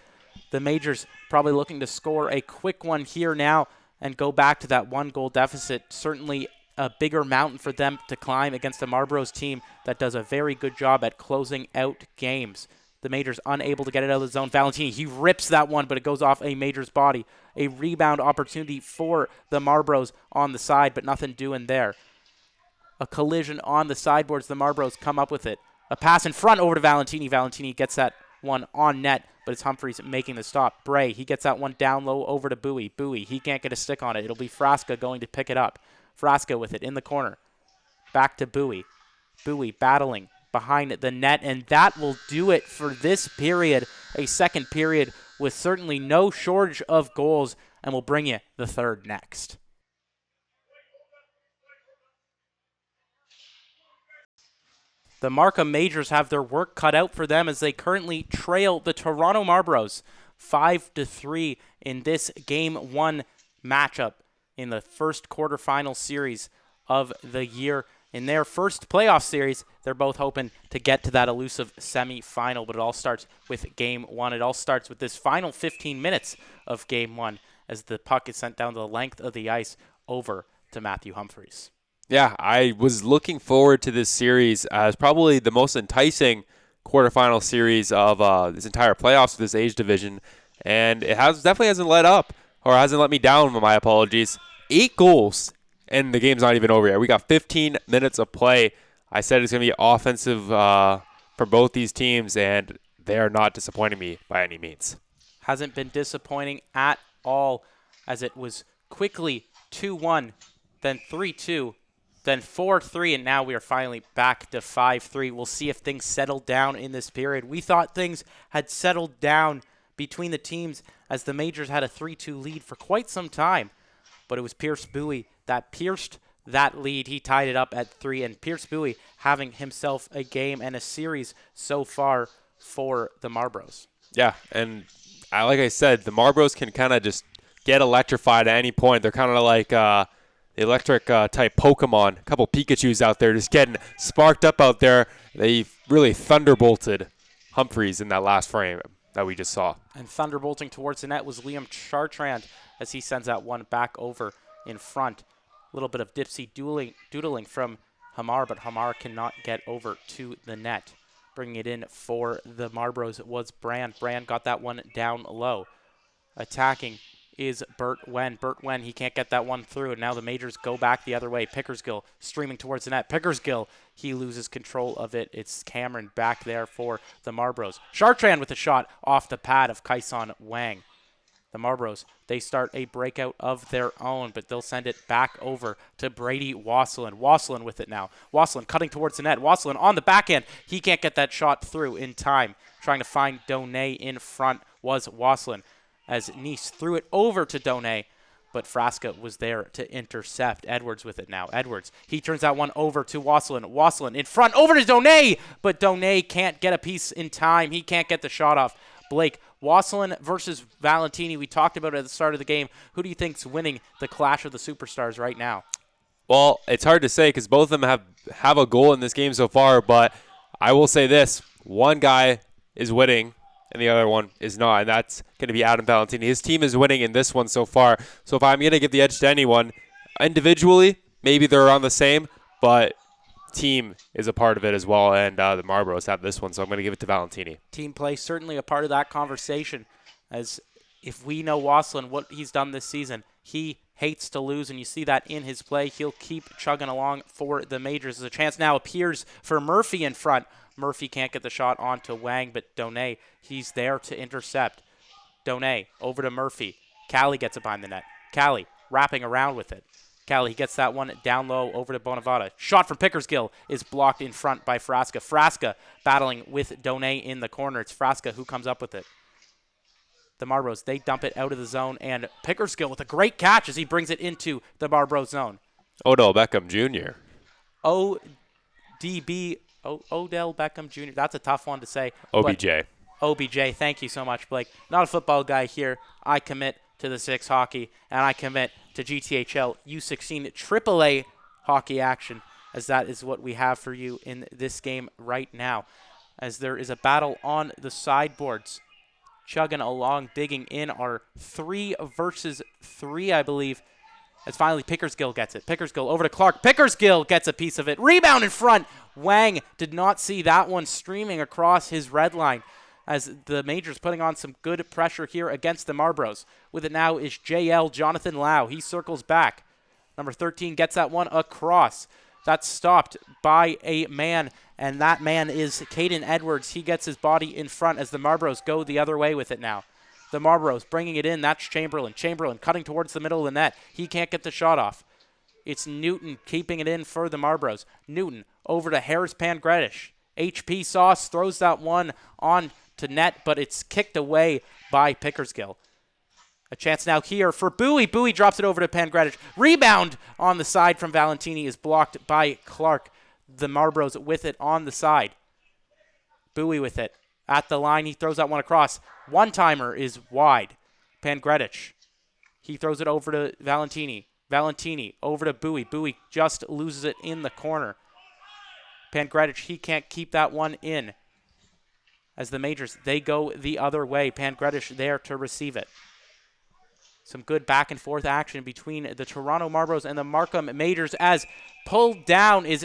the Majors probably looking to score a quick one here now and go back to that 1-goal deficit. Certainly a bigger mountain for them to climb against a Marlboros team that does a very good job at closing out games. The Majors unable to get it out of the zone. Valentini, he rips that one, but it goes off a Majors body. A rebound opportunity for the Marlboros on the side, but nothing doing there. A collision on the sideboards. The Marlboros come up with it. A pass in front over to Valentini. Valentini gets that one on net, but it's Humphreys making the stop. Braidy, he gets that one down low over to Mbuyi. Mbuyi, he can't get a stick on it. It'll be Frasca going to pick it up. Frasca with it in the corner. Back to Mbuyi. Mbuyi battling behind the net, and that will do it for this period. A second period with certainly no shortage of goals, and we'll bring you the third next. The Markham Majors have their work cut out for them as they currently trail the Toronto Marlboros 5-3 in this Game 1 matchup in the first quarterfinal series of the year. In their first playoff series, they're both hoping to get to that elusive semifinal, but it all starts with Game 1. It all starts with this final 15 minutes of Game 1 as the puck is sent down the length of the ice over to Matthew Humphreys. Yeah, I was looking forward to this series as probably the most enticing quarterfinal series of this entire playoffs of this age division, and it definitely hasn't let up, or hasn't let me down, my apologies. 8 goals, and the game's not even over yet. We got 15 minutes of play. I said it's going to be offensive for both these teams, and they are not disappointing me by any means. Hasn't been disappointing at all, as it was quickly 2-1, then 3-2, then 4-3, and now we are finally back to 5-3. We'll see if things settle down in this period. We thought things had settled down between the teams as the Majors had a 3-2 lead for quite some time, but it was Pierce Mbuyi that pierced that lead. He tied it up at 3, and Pierce Mbuyi having himself a game and a series so far for the Marlboros. Yeah, and like I said, the Marlboros can kind of just get electrified at any point. They're kind of like the electric type Pokemon. A couple Pikachus out there just getting sparked up out there. They really thunderbolted Humphreys in that last frame that we just saw. And thunderbolting towards the net was Liam Chartrand as he sends that one back over in front. A little bit of dipsy doodling from Hamar, but Hamar cannot get over to the net. Bringing it in for the Marlboros was Brand. Brand got that one down low. Attacking is Burt Wen. Burt Wen, he can't get that one through, and now the Majors go back the other way. Pickersgill streaming towards the net. Pickersgill, he loses control of it. It's Cameron back there for the Marlboros. Chartrand with a shot off the pad of Kaison Wang. The Marlboros, they start a breakout of their own, but they'll send it back over to Braidy Wassilyn. Wassilyn with it now. Wassilyn cutting towards the net. Wassilyn on the backhand. He can't get that shot through in time. Trying to find Donay in front was Wassilyn, as Nice threw it over to Donay, but Frasca was there to intercept. Edwards with it now. Edwards, he turns that one over to Wassilyn. Wassilyn in front, over to Donay, but Donay can't get a piece in time. He can't get the shot off. Blake, Wassilyn versus Valentini. We talked about it at the start of the game. Who do you think's winning the clash of the superstars right now? Well, it's hard to say because both of them have a goal in this game so far, but I will say this. One guy is winning and the other one is not, and that's going to be Adam Valentini. His team is winning in this one so far. So if I'm going to give the edge to anyone, individually, maybe they're on the same, but team is a part of it as well, and the Marlboros have this one, so I'm going to give it to Valentini. Team play certainly a part of that conversation, as if we know Wassilyn, what he's done this season, he hates to lose, and you see that in his play. He'll keep chugging along for the Majors. As a chance now appears for Murphy in front. Murphy can't get the shot onto Wang, but Donay, he's there to intercept. Donay over to Murphy. Callie gets it behind the net. Callie wrapping around with it. Callie gets that one down low over to Bonavada. Shot from Pickersgill is blocked in front by Frasca. Frasca battling with Donay in the corner. It's Frasca who comes up with it. The Marlboros, they dump it out of the zone, and Pickersgill with a great catch as he brings it into the Marlboros zone. Odell Beckham Jr. Odell Beckham Jr. That's a tough one to say. OBJ. OBJ, thank you so much, Blake. Not a football guy here. I commit to the 6 hockey, and I commit to GTHL U16 AAA hockey action, as that is what we have for you in this game right now, as there is a battle on the sideboards. Chugging along, digging in our 3 versus 3, I believe, as finally Pickersgill gets it. Pickersgill over to Clark. Pickersgill gets a piece of it. Rebound in front. Wang did not see that one streaming across his red line, as the Majors putting on some good pressure here against the Marlboros. With it now is JL Jonathan Lau. He circles back. Number 13 gets that one across. That's stopped by a man, and that man is Kayden Edwards. He gets his body in front as the Marlboros go the other way with it now. The Marlboros bringing it in. That's Chamberlain. Chamberlain cutting towards the middle of the net. He can't get the shot off. It's Newton keeping it in for the Marlboros. Newton over to Harris Pangredish. HP Sauce throws that one on to net, but it's kicked away by Pickersgill. A chance now here for Mbuyi. Mbuyi drops it over to Pangredish. Rebound on the side from Valentini is blocked by Clark. The Marlboros with it on the side. Mbuyi with it. At the line, he throws that one across. One-timer is wide. Pangredish. He throws it over to Valentini. Valentini over to Mbuyi. Mbuyi just loses it in the corner. Pangredish, he can't keep that one in. As the Majors, they go the other way. Pangredish there to receive it. Some good back and forth action between the Toronto Marlboros and the Markham Majors, as pulled down is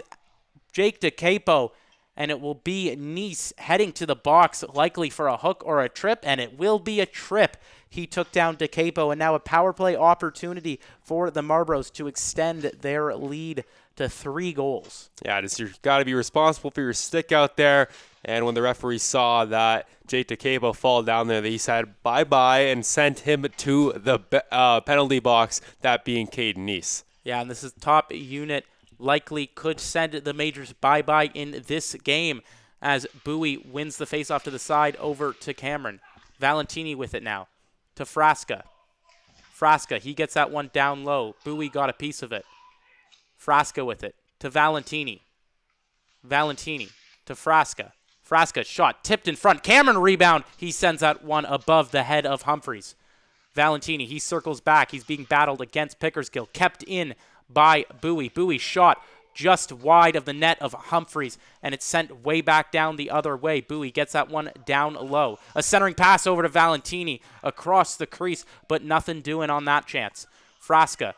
Jake DeCapo, and it will be Nice heading to the box, likely for a hook or a trip, and it will be a trip. He took down DeCapo, and now a power play opportunity for the Marlboros to extend their lead to 3 goals. Yeah, you've got to be responsible for your stick out there. And when the referee saw that Jake DeCapo fall down there, he said bye-bye and sent him to the penalty box, that being Kayden Nice. Yeah, and this is top unit. Likely could send the Majors bye-bye in this game, as Mbuyi wins the faceoff to the side over to Cameron. Valentini with it now to Frasca. Frasca, he gets that one down low. Mbuyi got a piece of it. Frasca with it to Valentini. Valentini to Frasca. Frasca shot tipped in front. Cameron rebound. He sends that one above the head of Humphreys. Valentini, he circles back. He's being battled against Pickersgill. Kept in by Mbuyi. Mbuyi shot just wide of the net of Humphreys, and it's sent way back down the other way. Mbuyi gets that one down low. A centering pass over to Valentini across the crease, but nothing doing on that chance. Frasca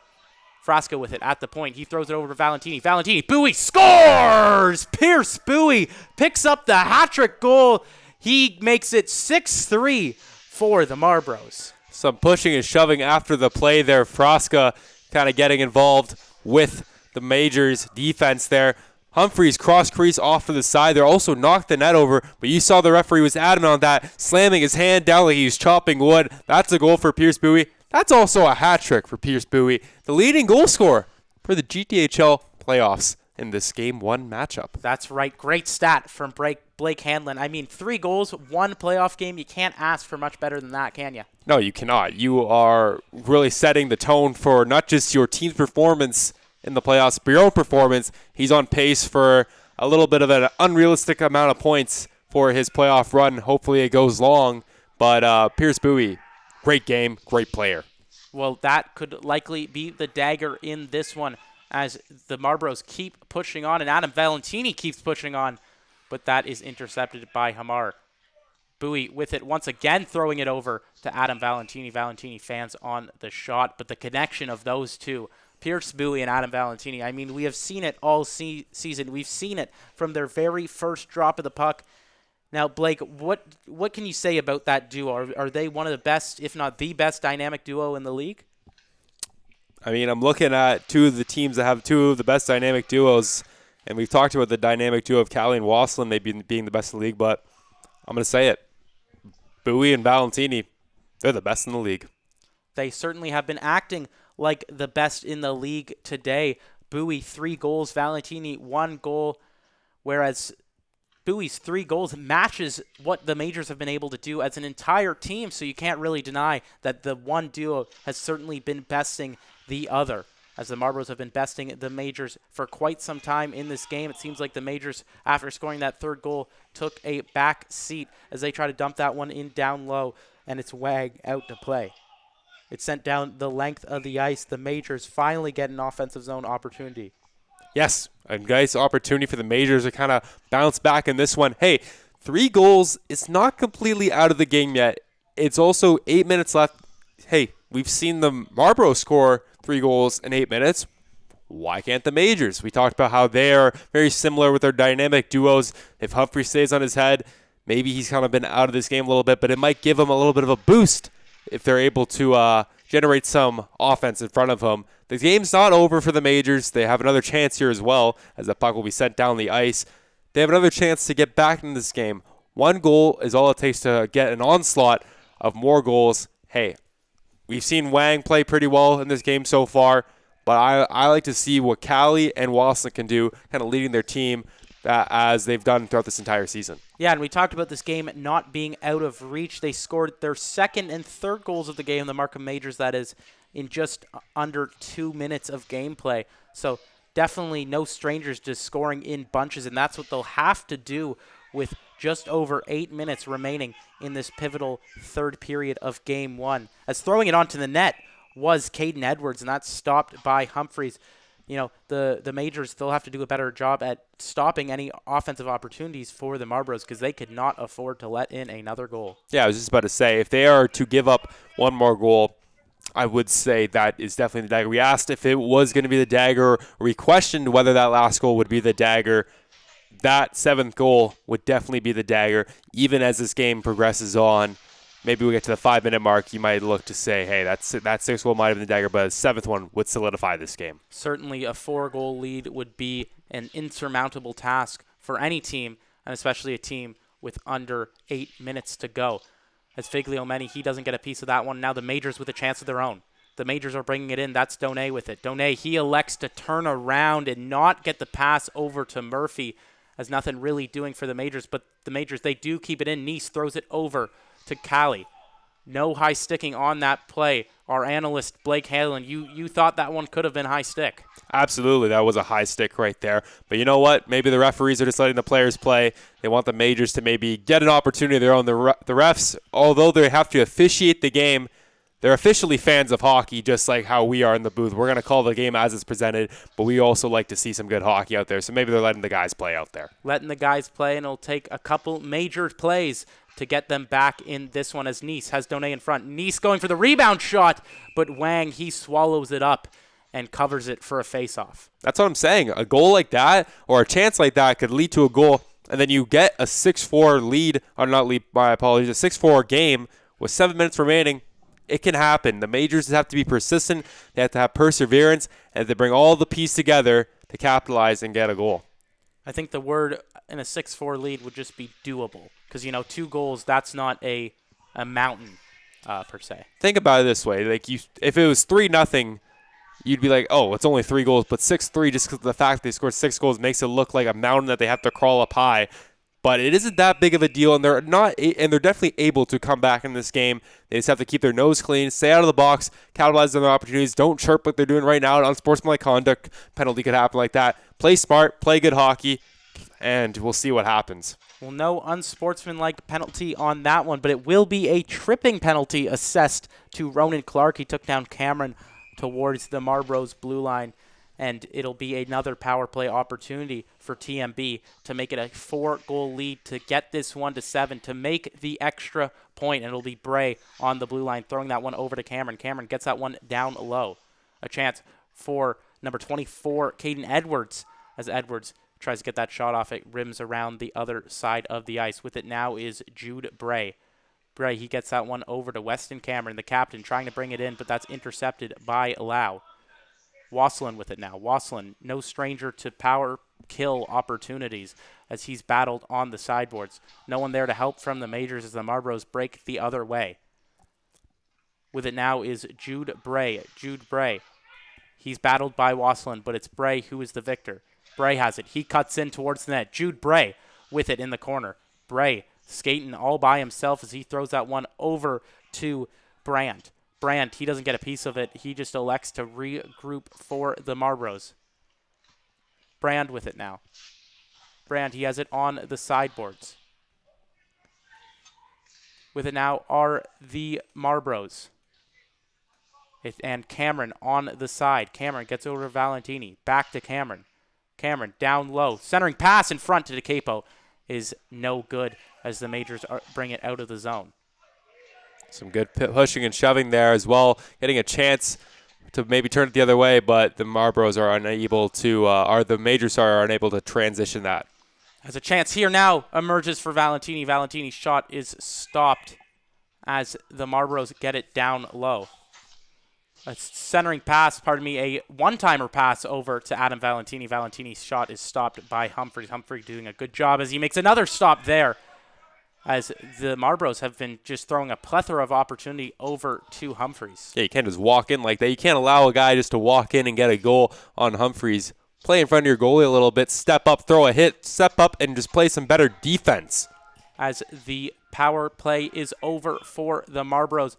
with it at the point. He throws it over to Valentini. Valentini, Mbuyi scores! Pierce Mbuyi picks up the hat-trick goal. He makes it 6-3 for the Marlboros. some pushing and shoving after the play there. Fraska kind of getting involved with the Majors defense there. Humphreys cross crease off to the side. They also knocked the net over, but you saw the referee was adamant on that, slamming his hand down like he was chopping wood. That's a goal for Pierce Mbuyi. That's also a hat trick for Pierce Mbuyi, the leading goal scorer for the GTHL playoffs in this Game 1 matchup. That's right. Great stat from Blake Hanlon. I mean, 3 goals, 1 playoff game. You can't ask for much better than that, can you? No, you cannot. You are really setting the tone for not just your team's performance in the playoffs, but your own performance. He's on pace for a little bit of an unrealistic amount of points for his playoff run. Hopefully it goes long, but Pierce Mbuyi, great game, great player. Well, that could likely be the dagger in this one as the Marlboros keep pushing on and Adam Valentini keeps pushing on, but that is intercepted by Hamar. Mbuyi with it once again, throwing it over to Adam Valentini. Valentini fans on the shot, but the connection of those two, Pierce Mbuyi and Adam Valentini, I mean, we have seen it all season. We've seen it from their very first drop of the puck. Now, Blake, what can you say about that duo? Are they one of the best, if not the best, dynamic duo in the league? I mean, I'm looking at 2 of the teams that have 2 of the best dynamic duos, and we've talked about the dynamic duo of Cali and Wassilyn maybe being the best in the league, but I'm going to say it. Mbuyi and Valentini, they're the best in the league. They certainly have been acting like the best in the league today. Mbuyi, 3 goals, Valentini, 1 goal, whereas Mbuyi's 3 goals matches what the Majors have been able to do as an entire team, so you can't really deny that the one duo has certainly been besting the other, as the Marlboros have been besting the Majors for quite some time in this game. It seems like the Majors, after scoring that 3rd goal, took a back seat as they try to dump that one in down low, and it's Wag out to play. It's sent down the length of the ice. The Majors finally get an offensive zone opportunity. Yes, a nice opportunity for the Majors to kind of bounce back in this one. Hey, 3 goals, it's not completely out of the game yet. It's also 8 minutes left. Hey, we've seen the Marlboro score 3 goals in 8 minutes. Why can't the Majors? We talked about how they are very similar with their dynamic duos. If Humphrey stays on his head, maybe he's kind of been out of this game a little bit, but it might give him a little bit of a boost if they're able to generate some offense in front of him. The game's not over for the Majors. They have another chance here as well, as the puck will be sent down the ice. They have another chance to get back in this game. 1 goal is all it takes to get an onslaught of more goals. Hey, we've seen Wang play pretty well in this game so far, but I like to see what Cali and Wassilyn can do, kind of leading their team as they've done throughout this entire season. Yeah, and we talked about this game not being out of reach. They scored their 2nd and 3rd goals of the game, the Markham Majors, that is, in just under 2 minutes of gameplay. So definitely no strangers to scoring in bunches, and that's what they'll have to do with just over 8 minutes remaining in this pivotal 3rd period of Game 1. As throwing it onto the net was Kayden Edwards, and that's stopped by Humphreys. You know, the Majors, they'll have to do a better job at stopping any offensive opportunities for the Marlboros because they could not afford to let in another goal. Yeah, I was just about to say, if they are to give up one more goal, I would say that is definitely the dagger. We asked if it was going to be the dagger, or we questioned whether that last goal would be the dagger. That 7th goal would definitely be the dagger. Even as this game progresses on, maybe we get to the 5-minute mark, you might look to say, hey, that 6th goal might have been the dagger, but the 7th one would solidify this game. Certainly a 4-goal lead would be an insurmountable task for any team, and especially a team with under 8 minutes to go. As Figliomeni, he doesn't get a piece of that one. Now the Majors with a chance of their own. The Majors are bringing it in. That's Donay with it. Donay, he elects to turn around and not get the pass over to Murphy, as nothing really doing for the Majors. But the Majors, they do keep it in. Nice throws it over to Cali. No high sticking on that play. Our analyst, Blake Hanlon, you thought that one could have been high stick. Absolutely, that was a high stick right there. But you know what? Maybe the referees are just letting the players play. They want the Majors to maybe get an opportunity of their own. The refs, although they have to officiate the game, they're officially fans of hockey, just like how we are in the booth. We're going to call the game as it's presented, but we also like to see some good hockey out there. So maybe they're letting the guys play out there. Letting the guys play, and it'll take a couple major plays to get them back in this one as Nice has Donay in front. Nice going for the rebound shot, but Wang, he swallows it up and covers it for a face-off. That's what I'm saying. A goal like that or a chance like that could lead to a goal, and then you get a 6-4 lead, or not lead, my apologies, a 6-4 game with 7 minutes remaining. it can happen. The majors have to be persistent. They have to have perseverance, and they bring all the pieces together to capitalize and get a goal. I think the word in a 6-4 lead would just be doable because, 2 goals, that's not a mountain per se. Think about it this way. If it was 3-0, you'd be like, oh, it's only 3 goals. But 6-3, just because the fact they scored 6 goals makes it look like a mountain that they have to crawl up high. But it isn't that big of a deal, and they're definitely able to come back in this game. They just have to keep their nose clean, stay out of the box, capitalize on their opportunities. Don't chirp like they're doing right now. Unsportsmanlike conduct penalty could happen like that. Play smart, play good hockey, and we'll see what happens. Well, no unsportsmanlike penalty on that one, but it will be a tripping penalty assessed to Ronan Clark. He took down Cameron towards the Marlboros blue line, and it'll be another power play opportunity for TMB to make it a 4-goal lead to get this 1-7, to make the extra point, and it'll be Bray on the blue line throwing that one over to Cameron. Cameron gets that one down low. A chance for number 24, Kayden Edwards, as Edwards tries to get that shot off. It rims around the other side of the ice. With it now is Jude Bray. Bray, he gets that one over to Weston Cameron, the captain, trying to bring it in, but that's intercepted by Lau. Wassilyn with it now. Wassilyn, no stranger to power kill opportunities as he's battled on the sideboards. No one there to help from the majors as the Marlboros break the other way. With it now is Jude Bray. Jude Bray. He's battled by Wassilyn, but it's Bray who is the victor. Bray has it. He cuts in towards the net. Jude Bray with it in the corner. Bray skating all by himself as he throws that one over to Brand. Brand, he doesn't get a piece of it. He just elects to regroup for the Marlboros. Brand with it now. Brand, he has it on the sideboards. With it now are the Marlboros. And Cameron on the side. Cameron gets over to Valentini. Back to Cameron. Cameron down low. Centering pass in front to DeCapo is no good as the majors bring it out of the zone. Some good pushing and shoving there as well. Getting a chance to maybe turn it the other way, but the Marlboros are unable to, the majors are unable to transition that. As a chance here now emerges for Valentini. Valentini's shot is stopped as the Marlboros get it down low. A centering pass, a one-timer pass over to Adam Valentini. Valentini's shot is stopped by Humphreys. Humphrey doing a good job as he makes another stop there, as the Marlboros have been just throwing a plethora of opportunity over to Humphreys. Yeah, you can't just walk in like that. You can't allow a guy just to walk in and get a goal on Humphreys. Play in front of your goalie a little bit, step up, throw a hit, step up, and just play some better defense. As the power play is over for the Marlboros,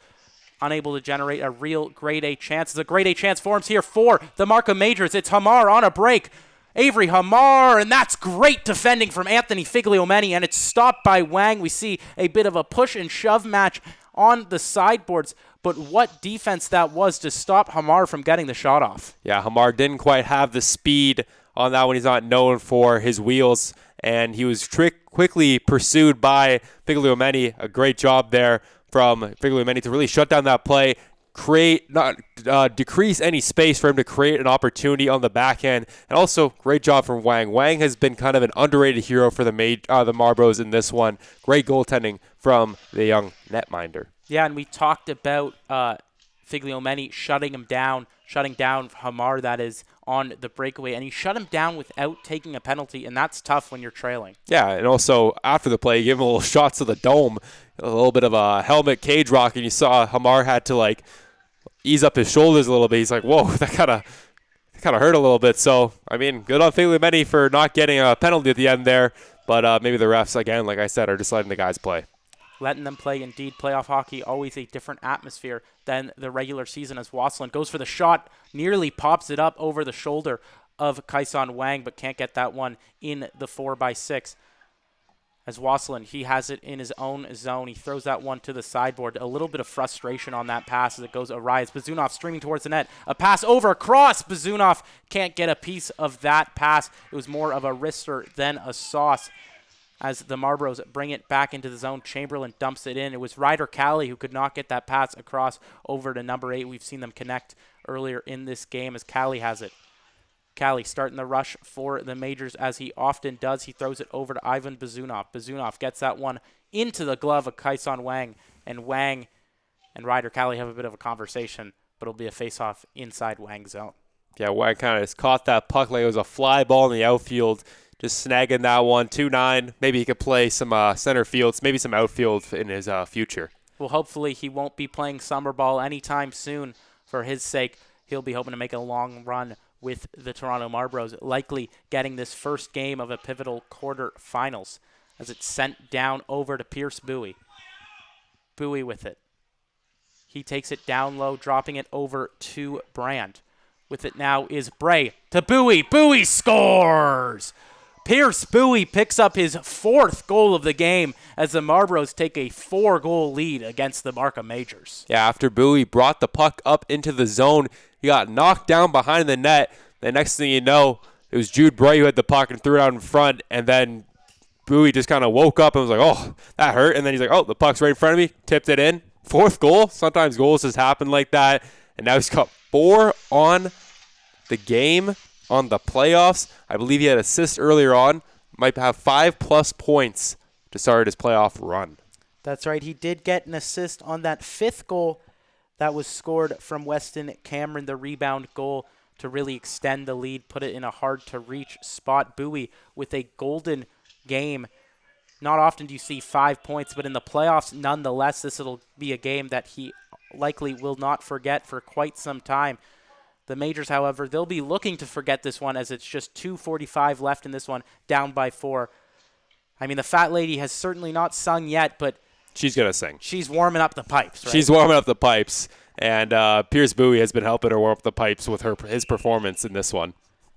unable to generate a real grade A chance. As a grade A chance forms here for the Markham Majors. It's Hamar on a break. Avery Hamar, and that's great defending from Anthony Figliomeni, and it's stopped by Wang. We see a bit of a push and shove match on the sideboards, but what defense that was to stop Hamar from getting the shot off. Yeah, Hamar didn't quite have the speed on that one. He's not known for his wheels, and he was quickly pursued by Figliomeni. A great job there from Figliomeni to really shut down that play, decrease any space for him to create an opportunity on the back end, and also great job from Wang. Wang has been kind of an underrated hero for the Marlboros in this one. Great goaltending from the young netminder. Yeah, and we talked about Figliomeni shutting down Hamar, that is, on the breakaway, and he shut him down without taking a penalty, and that's tough when you're trailing. Yeah, and also after the play, he gave him a little shots to the dome, a little bit of a helmet cage rock, and you saw Hamar had to ease up his shoulders a little bit. He's like, whoa, that kind of hurt a little bit. So, I mean, good on Figliomeni for not getting a penalty at the end there, but maybe the refs, again, like I said, are just letting the guys play. Letting them play, indeed. Playoff hockey, always a different atmosphere than the regular season, as Wassilyn goes for the shot, nearly pops it up over the shoulder of Kaison Wang, but can't get that one in the 4x6. As Wassilyn, he has it in his own zone. He throws that one to the sideboard. A little bit of frustration on that pass as it goes awry. As Bazunov streaming towards the net. A pass over across. Bazunov can't get a piece of that pass. It was more of a wrister than a sauce. As the Marlboros bring it back into the zone, Chamberlain dumps it in. It was Ryder Callie who could not get that pass across over to number 8. We've seen them connect earlier in this game as Callie has it. Callie starting the rush for the majors as he often does. He throws it over to Ivan Bazunov. Bazunov gets that one into the glove of Kaison Wang, and Wang and Ryder Cali have a bit of a conversation, but it'll be a face-off inside Wang's zone. Yeah, Wang kind of just caught that puck like it was a fly ball in the outfield, just snagging that one, 2-9. Maybe he could play some center fields, maybe some outfield in his future. Well, hopefully he won't be playing summer ball anytime soon for his sake. He'll be hoping to make a long run with the Toronto Marlboros, likely getting this first game of a pivotal quarterfinals as it's sent down over to Pierce Mbuyi. Mbuyi with it. He takes it down low, dropping it over to Brand. With it now is Bray to Mbuyi. Mbuyi scores! Pierce Mbuyi picks up his 4th goal of the game as the Marlboros take a 4-goal lead against the Markham Majors. Yeah, after Mbuyi brought the puck up into the zone, he got knocked down behind the net. The next thing you know, it was Jude Bray who had the puck and threw it out in front, and then Mbuyi just kind of woke up and was like, oh, that hurt. And then he's like, oh, the puck's right in front of me, tipped it in. 4th goal. Sometimes goals just happen like that. And now he's got 4 on the game, on the playoffs. I believe he had assist earlier on. Might have 5+ points to start his playoff run. That's right. He did get an assist on that 5th goal that was scored from Weston Cameron, the rebound goal to really extend the lead, put it in a hard-to-reach spot. Mbuyi with a golden game. Not often do you see 5 points, but in the playoffs, nonetheless, this will be a game that he likely will not forget for quite some time. The Majors, however, they'll be looking to forget this one as it's just 2:45 left in this one, down by 4. I mean, the fat lady has certainly not sung yet, but she's going to sing. She's warming up the pipes, right? She's warming up the pipes, and Pierce Mbuyi has been helping her warm up the pipes with his performance in this one.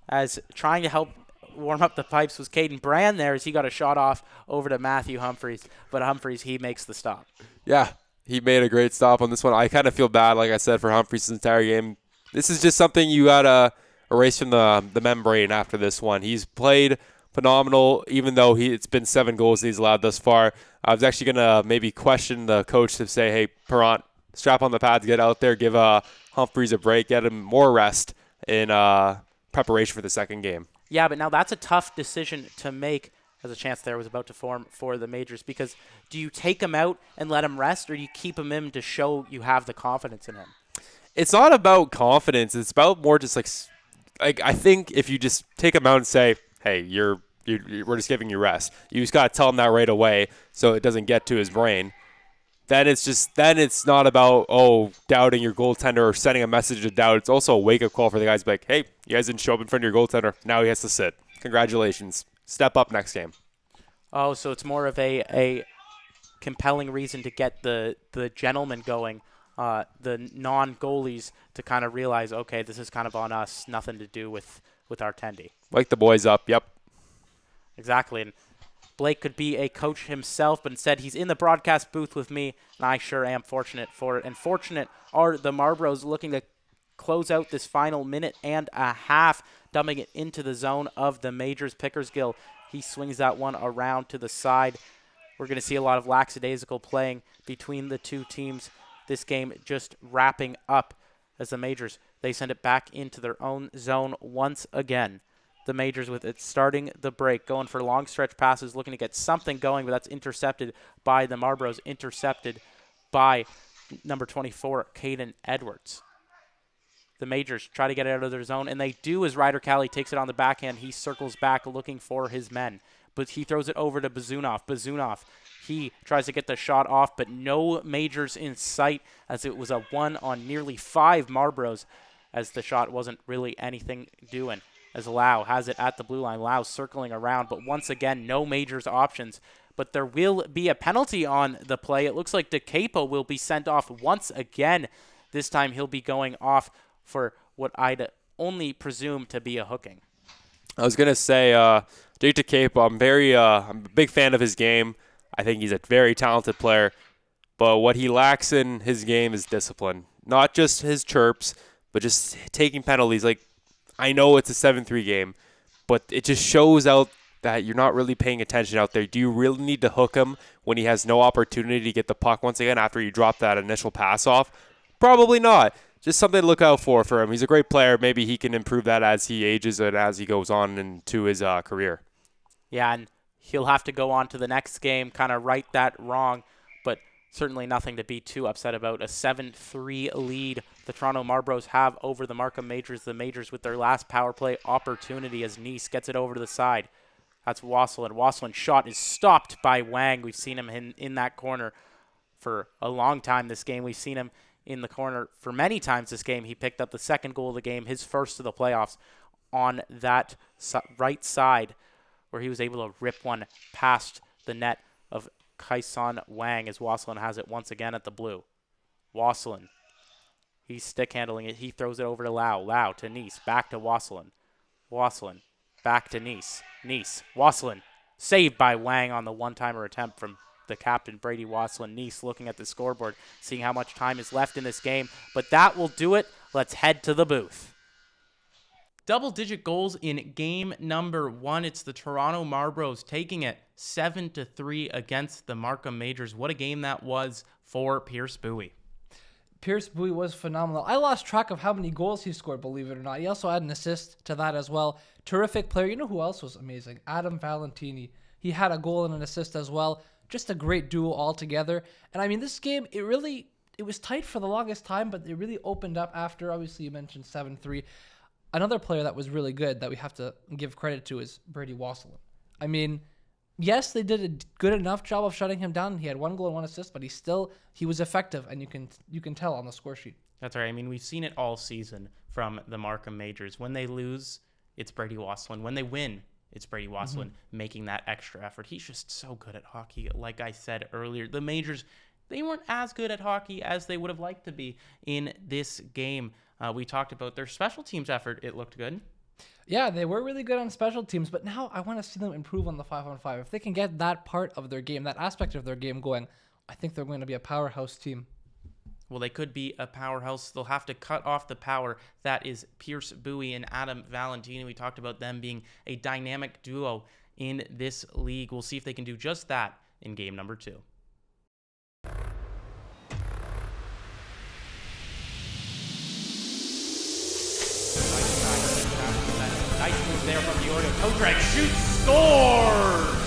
As trying to help warm up the pipes was Kayden Brand there as he got a shot off over to Matthew Humphreys, but Humphreys, he makes the stop. Yeah, he made a great stop on this one. I kind of feel bad, like I said, for Humphreys' entire game. This is just something you got to erase from the membrane after this one. He's played phenomenal, even though it's been 7 goals he's allowed thus far. I was actually going to maybe question the coach to say, hey, Perrant, strap on the pads, get out there, give Humphreys a break, get him more rest in preparation for the second game. Yeah, but now that's a tough decision to make, as a chance there was about to form for the Majors, because do you take him out and let him rest, or do you keep him in to show you have the confidence in him? It's not about confidence. It's about more just like I think if you just take him out and say, hey, we're just giving you rest. You just got to tell him that right away so it doesn't get to his brain. Then it's not about, doubting your goaltender or sending a message of doubt. It's also a wake-up call for the guys to be like, hey, you guys didn't show up in front of your goaltender. Now he has to sit. Congratulations. Step up next game. Oh, so it's more of a compelling reason to get the gentleman going, the non-goalies to kind of realize, okay, this is kind of on us, nothing to do with our tendy. Wake the boys up, yep. Exactly, and Blake could be a coach himself, but instead he's in the broadcast booth with me, and I sure am fortunate for it. And fortunate are the Marlboros looking to close out this final minute and a half, dumping it into the zone of the Majors. Pickersgill, he swings that one around to the side. We're going to see a lot of lackadaisical playing between the two teams. This game just wrapping up as the Majors, they send it back into their own zone once again. The Majors with it starting the break, going for long stretch passes, looking to get something going, but that's intercepted by the Marlboros, intercepted by number 24, Kayden Edwards. The Majors try to get it out of their zone, and they do as Ryder Cali takes it on the backhand. He circles back looking for his men, but he throws it over to Bazunov. Bazunov, he tries to get the shot off, but no Majors in sight as it was a 1 on nearly 5 Marlboros as the shot wasn't really anything doing. As Lau has it at the blue line. Lau circling around, but once again, no Majors options. But there will be a penalty on the play. It looks like DeCapo will be sent off once again. This time he'll be going off for what I'd only presume to be a hooking. I was going to say, Jake DeCapo, I'm a big fan of his game. I think he's a very talented player. But what he lacks in his game is discipline. Not just his chirps, but just taking penalties. Like, I know it's a 7-3 game, but it just shows out that you're not really paying attention out there. Do you really need to hook him when he has no opportunity to get the puck once again after you drop that initial pass off? Probably not. Just something to look out for him. He's a great player. Maybe he can improve that as he ages and as he goes on into his career. Yeah, and he'll have to go on to the next game, kind of right that wrong. But Certainly nothing to be too upset about. A 7-3 lead the Toronto Marlboros have over the Markham Majors. The Majors with their last power play opportunity as Nice gets it over to the side. That's Wassilyn. Wassilyn's shot is stopped by Wang. We've seen him in that corner for a long time this game. We've seen him in the corner for many times this game. He picked up the second goal of the game, his first of the playoffs, on that right side where he was able to rip one past the net of Kayden Wang as Wassilyn has it once again at the blue. Wassilyn. He's stick handling it. He throws it over to Lau. Lau to Nice. Back to Wassilyn. Wassilyn. Back to Nice. Nice. Wassilyn. Saved by Wang on the one-timer attempt from the captain, Braidy Wassilyn. Nice looking at the scoreboard, seeing how much time is left in this game. But that will do it. Let's head to the booth. Double-digit goals in game number 1. It's the Toronto Marlboros taking it 7-3 against the Markham Majors. What a game that was for Pierce Mbuyi. Pierce Mbuyi was phenomenal. I lost track of how many goals he scored, believe it or not. He also had an assist to that as well. Terrific player. You know who else was amazing? Adam Valentini. He had a goal and an assist as well. Just a great duo altogether. And I mean, this game, it was tight for the longest time, but it really opened up after, obviously you mentioned 7-3. Another player that was really good that we have to give credit to is Braidy Wassilyn. I mean, yes, they did a good enough job of shutting him down. He had 1 goal and 1 assist, but he was effective, and you can tell on the score sheet. That's right. I mean, we've seen it all season from the Markham Majors. When they lose, it's Braidy Wassilyn. When they win, it's Braidy Wassilyn making that extra effort. He's just so good at hockey. Like I said earlier, the Majors, they weren't as good at hockey as they would have liked to be in this game. We talked about their special teams effort. It looked good. Yeah, they were really good on special teams, but now I want to see them improve on the 5-on-5. If they can get that part of their game, that aspect of their game going, I think they're going to be a powerhouse team. Well, they could be a powerhouse. They'll have to cut off the power that is Pierce Mbuyi and Adam Valentini. We talked about them being a dynamic duo in this league. We'll see if they can do just that in game number 2. Nice move there from the Oreo. Toe drag, shoots, scores!